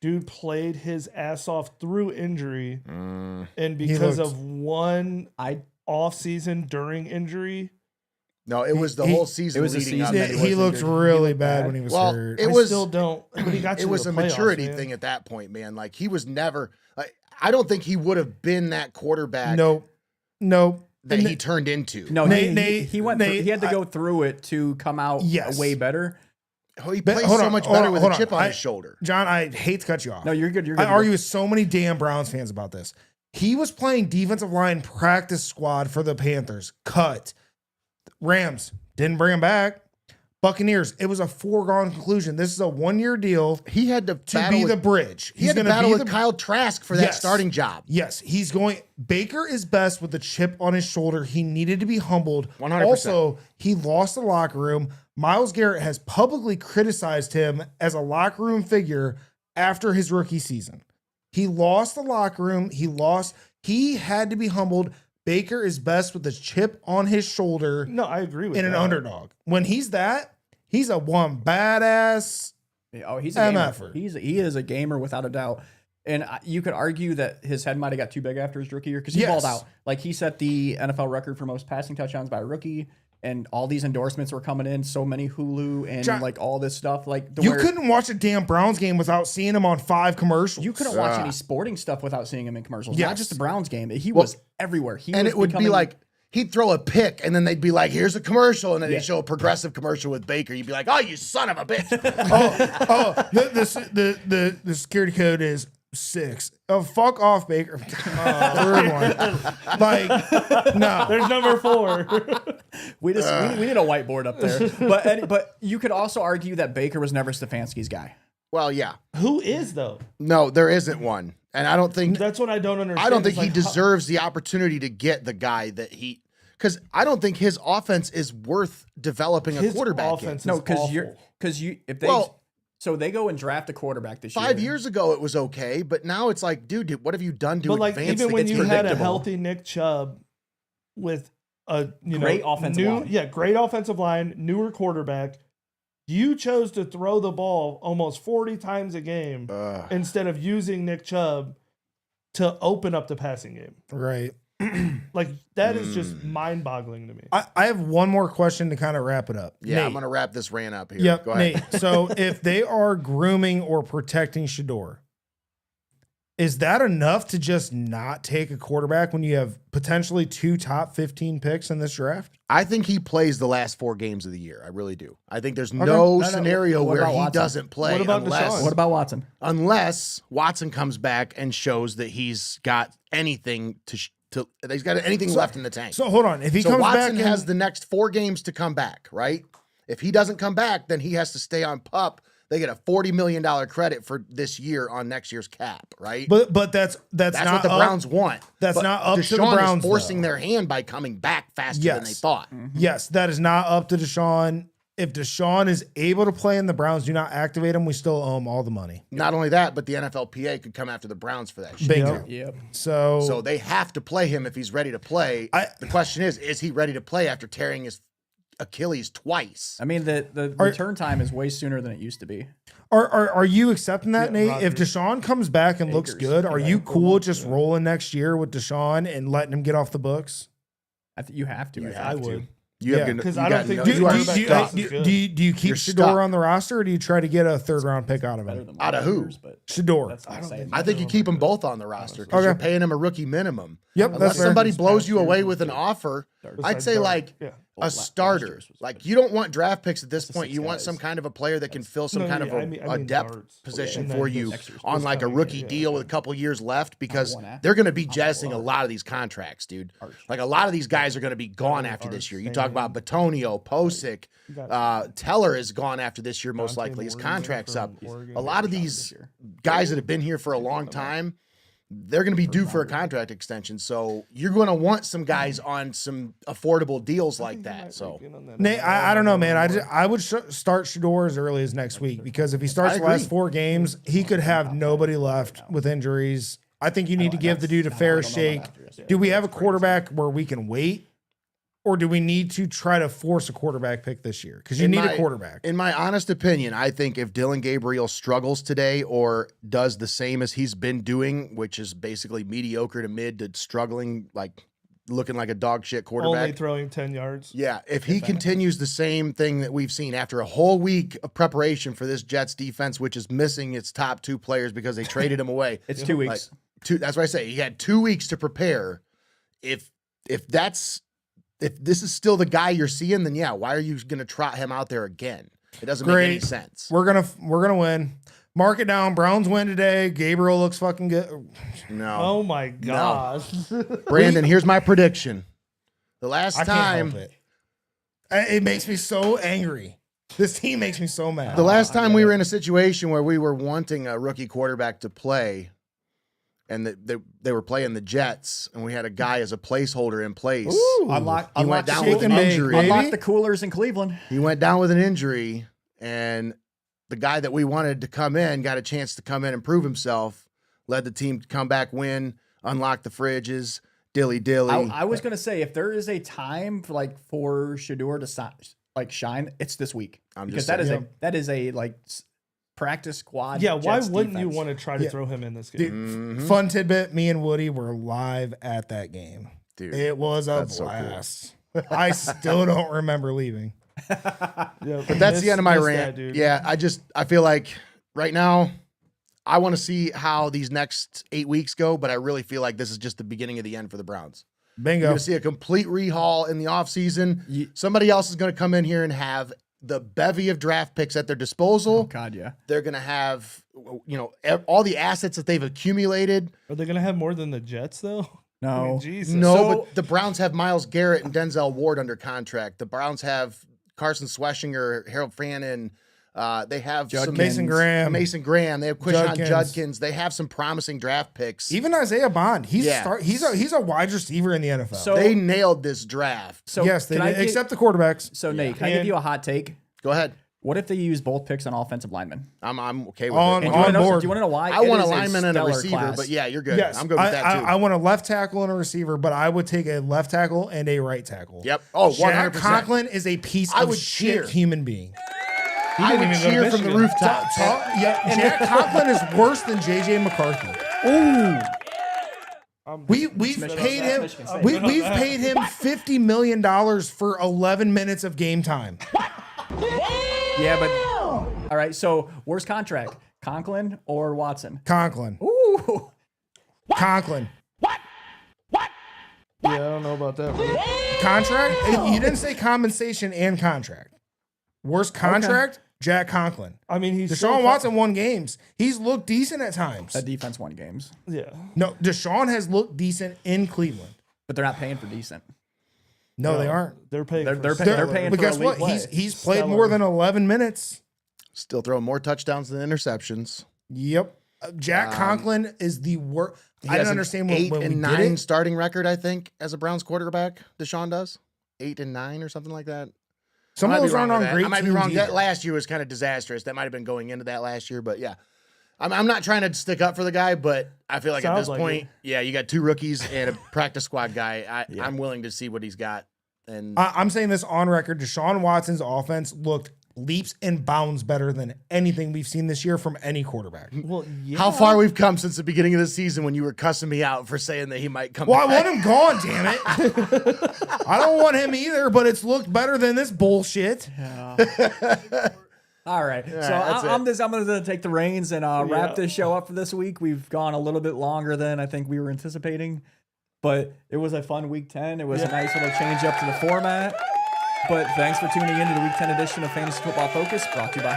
Dude played his ass off through injury, and because of one off season during injury. No, it was the whole season. It was a leading up. season. He looked really looked bad bad. when he was Well, hurt. it I was still don't. But he got it to was the a playoffs, maturity man. thing at that point, man. Like he was never. Like, I don't think he would have been that quarterback. Nope. That he turned into. No, Nate, he went. He had to go through it to come out Yes. way better. He But plays hold so on, much hold better on, with hold a on. chip on his shoulder. John, I hate to cut you off. No, you're good. You're good. I argue with so many damn Browns fans about this. He was playing defensive line practice squad for the Panthers. Cut. Rams didn't bring him back. Buccaneers, it was a foregone conclusion. This is a 1-year deal He had to to battle be the with, bridge. he had to gonna battle be with Kyle Trask for that Yes. starting job. Yes, he's going. Baker is best with the chip on his shoulder. He needed to be humbled. 100%. Also, he lost the locker room. Miles Garrett has publicly criticized him as a locker room figure after his rookie season. He lost the locker room. He had to be humbled. Baker is best with the chip on his shoulder No, I agree with in an that. underdog. When he's that, he's a one badass. Oh, he's a gamer. MFer. He is a gamer without a doubt. And you could argue that his head might have got too big after his rookie year because he Yes. balled out. Like he set the NFL record for most passing touchdowns by a rookie, and all these endorsements were coming in. So many Hulu and John, like all this stuff. Like You couldn't watch a damn Browns game without seeing him on 5 commercials. You couldn't watch any sporting stuff without seeing him in commercials. Yes. Not just the Browns game. He was everywhere. And it would be like he'd throw a pick, and then they'd be like, "Here's a commercial," and then Yeah. they'd show a progressive commercial with Baker. You'd be like, "Oh, you son of a bitch!" The security code is 6. Oh, fuck off, Baker. Third one. Like, no. There's number 4. we need a whiteboard up there. But you could also argue that Baker was never Stefanski's guy. Well, yeah, Who is though? no, there isn't one, and I don't think That's what I don't understand. I don't think It's he like, deserves the opportunity to get the guy that he. Because I don't think his offense is worth developing a his quarterback in. offense No, is awful. if they Well- so they go and draft a quarterback this year. 5 years ago, it was okay, but now it's like, dude, what have you done to But like advance even that when gets you had a predictable? healthy Nick Chubb with a Great offensive line. great offensive line, newer quarterback, you chose to throw the ball almost 40 times a game instead of using Nick Chubb to open up the passing game. Right. Like that is just mind-boggling to me. I have one more question to kind of wrap it up. Yeah, Nate. I'm gonna wrap this rant up here. Yep, Go ahead. Nate. So if they are grooming or protecting Shador, is that enough to just not take a quarterback when you have potentially 2 top 15 picks in this draft? I think he plays the last 4 games of the year. I really do. I think there's Okay. no No, scenario what where about he Watson? doesn't play What about unless Deshaun? What about Watson? unless Watson comes back and shows that he's got anything he's got anything left in the tank. So hold on. If he comes Watson back, has the next 4 games to come back, right? If he doesn't come back, then he has to stay on PUP. They get a $40 million credit for this year on next year's cap, right? but that's That's not what the up- Browns want. that's But not up to the Deshaun Browns, is forcing though. their hand by coming back faster than they Yes. thought. Yes, that is not up to Deshaun. If Deshaun is able to play and the Browns do not activate him, we still owe him all the money. Not only that, but the NFLPA could come after the Browns for that shit. Bingo. Yep. So they have to play him if he's ready to play. I- The question is he ready to play after tearing his Achilles twice? I mean, the return time is way sooner than it used to be. Are you accepting that, Yeah, Nate? If Rodgers. Deshaun comes back and looks Akers. good, are Yeah, you for cool months, just yeah. rolling next year with Deshaun and letting him get off the books? I think you have to. Yeah, I would. You Yeah, have to, 'cause you I don't got- think you the Do, are do, quarterback do, stuck. class is good. do you keep You're Shador stuck. on the roster, or do you try to get a 3rd-round pick out of Better him? than Out of who? Rodgers, but Shador. that's not I don't saying think- much. I think you keep them both on the roster because Okay. you're paying him a rookie minimum. Yep, Unless that's fair. somebody This blows past you year away was with an good. offer, I'd Besides say Darnold. like Yeah. Well, a starter. Like you don't want draft picks at this point. You want some kind of a player that can fill some kind of a depth position for you on like a rookie deal with a couple years left because they're going to be jettisoning a lot of these contracts, dude. Like a lot of these guys are going to be gone after this year. You talk about Batonio, Posick, Teller is gone after this year most likely. His contract's up. A lot of these guys that have been here for a long time, they're going to be due for a contract extension. So you're going to want some guys on some affordable deals like that. So Nate, I don't know, man. I would start Shedeur as early as next week because if he starts the last 4 games, he could have nobody left with injuries. I think you need to give the dude a fair shake. Do we have a quarterback where we can wait? Or do we need to try to force a quarterback pick this year? Because you need a quarterback. In my honest opinion, I think if Dylan Gabriel struggles today or does the same as he's been doing, which is basically mediocre to mid to struggling, like looking like a dog shit quarterback. Only throwing 10 yards. Yeah, if he continues the same thing that we've seen after a whole week of preparation for this Jets defense, which is missing its top 2 players because they traded him away. It's 2 weeks. That's what I say. He had 2 weeks to prepare. If this is still the guy you're seeing, then yeah, why are you going to trot him out there again? It doesn't make any sense. We're gonna win. Mark it down. Browns win today. Gabriel looks fucking good. No. Oh my gosh. Brandon, here's my prediction. The last I time can't help it makes me so angry. This team makes me so mad. The last time we were in a situation where we were wanting a rookie quarterback to play, and they were playing the Jets, and we had a guy as a placeholder in place. Ooh. He went down with an injury. Unlock the coolers in Cleveland. He went down with an injury, and the guy that we wanted to come in got a chance to come in and prove himself, led the team to come back, win, unlock the fridges, dilly. I was going to say, if there is a time for Shedeur to shine, it's this week. Because that is a practice squad. Yeah, why Jets wouldn't defense. you want to try to throw him in this game? Dude, fun tidbit, me and Woody were live at that game. Dude, it was a blast. So cool. I still don't remember leaving. Yeah, but that's the end of my rant. Dude. Yeah, I feel like right now I want to see how these next 8 weeks go, but I really feel like this is just the beginning of the end for the Browns. Bingo. You're going to see a complete rehaul in the offseason. Somebody else is going to come in here and have the bevy of draft picks at their disposal. Oh, God, yeah. They're going to have, all the assets that they've accumulated. Are they going to have more than the Jets, though? No. I mean, Jesus. No, but the Browns have Myles Garrett and Denzel Ward under contract. The Browns have Carson Sweshinger, Harold Fannin. They have some Mason Graham. They have Quishon Judkins. They have some promising draft picks. Even Isaiah Bond. He's a wide receiver in the NFL. So they nailed this draft. So yes, they did, except the quarterbacks. So Nate, can I give you a hot take? Go ahead. What if they use both picks on offensive linemen? I'm okay with it. Do you want to know why? I want a lineman and a receiver, class. but yeah, you're good. Yes, I'm good with that too. I want a left tackle and a receiver, but I would take a left tackle and a right tackle. Yep. Oh, 100%. Jack Conklin is a piece of shit human being. I would cheer from the rooftops. Jack Conklin is worse than JJ McCarthy. Ooh. We've paid him $50 million for 11 minutes of game time. Yeah, but all right. So worst contract, Conklin or Watson? Conklin. Ooh. Conklin. Yeah, I don't know about that. Bro. Contract? You didn't say compensation and contract. Worst contract? Okay. Jack Conklin. I mean, Deshaun Watson won games. He's looked decent at times. That defense won games. Yeah. No, Deshaun has looked decent in Cleveland. But they're not paying for decent. No, they aren't. They're paying. They're paying. But guess what? He's played more than 11 minutes. Still throwing more touchdowns than interceptions. Yep. Jack Conklin is the worst. I didn't understand when 8-9 starting record. I think as a Browns quarterback, Deshaun does 8-9 or something like that. Some of those aren't on great. I might be wrong. That last year was kind of disastrous. That might have been going into that last year, but yeah. I'm not trying to stick up for the guy, but I feel like at this point, yeah, you got 2 rookies and a practice squad guy. I'm willing to see what he's got. And I'm saying this on record. Deshaun Watson's offense looked leaps and bounds better than anything we've seen this year from any quarterback. Well, yeah. How far we've come since the beginning of the season when you were cussing me out for saying that he might come back. I want him gone, damn it. I don't want him either, but it's looked better than this bullshit. Yeah. All right. So I'm going to take the reins and wrap this show up for this week. We've gone a little bit longer than I think we were anticipating, but it was a fun week 10. It was a nice little change up to the format. But thanks for tuning in to the Week 10 edition of Fantasy Football Focus, brought to you by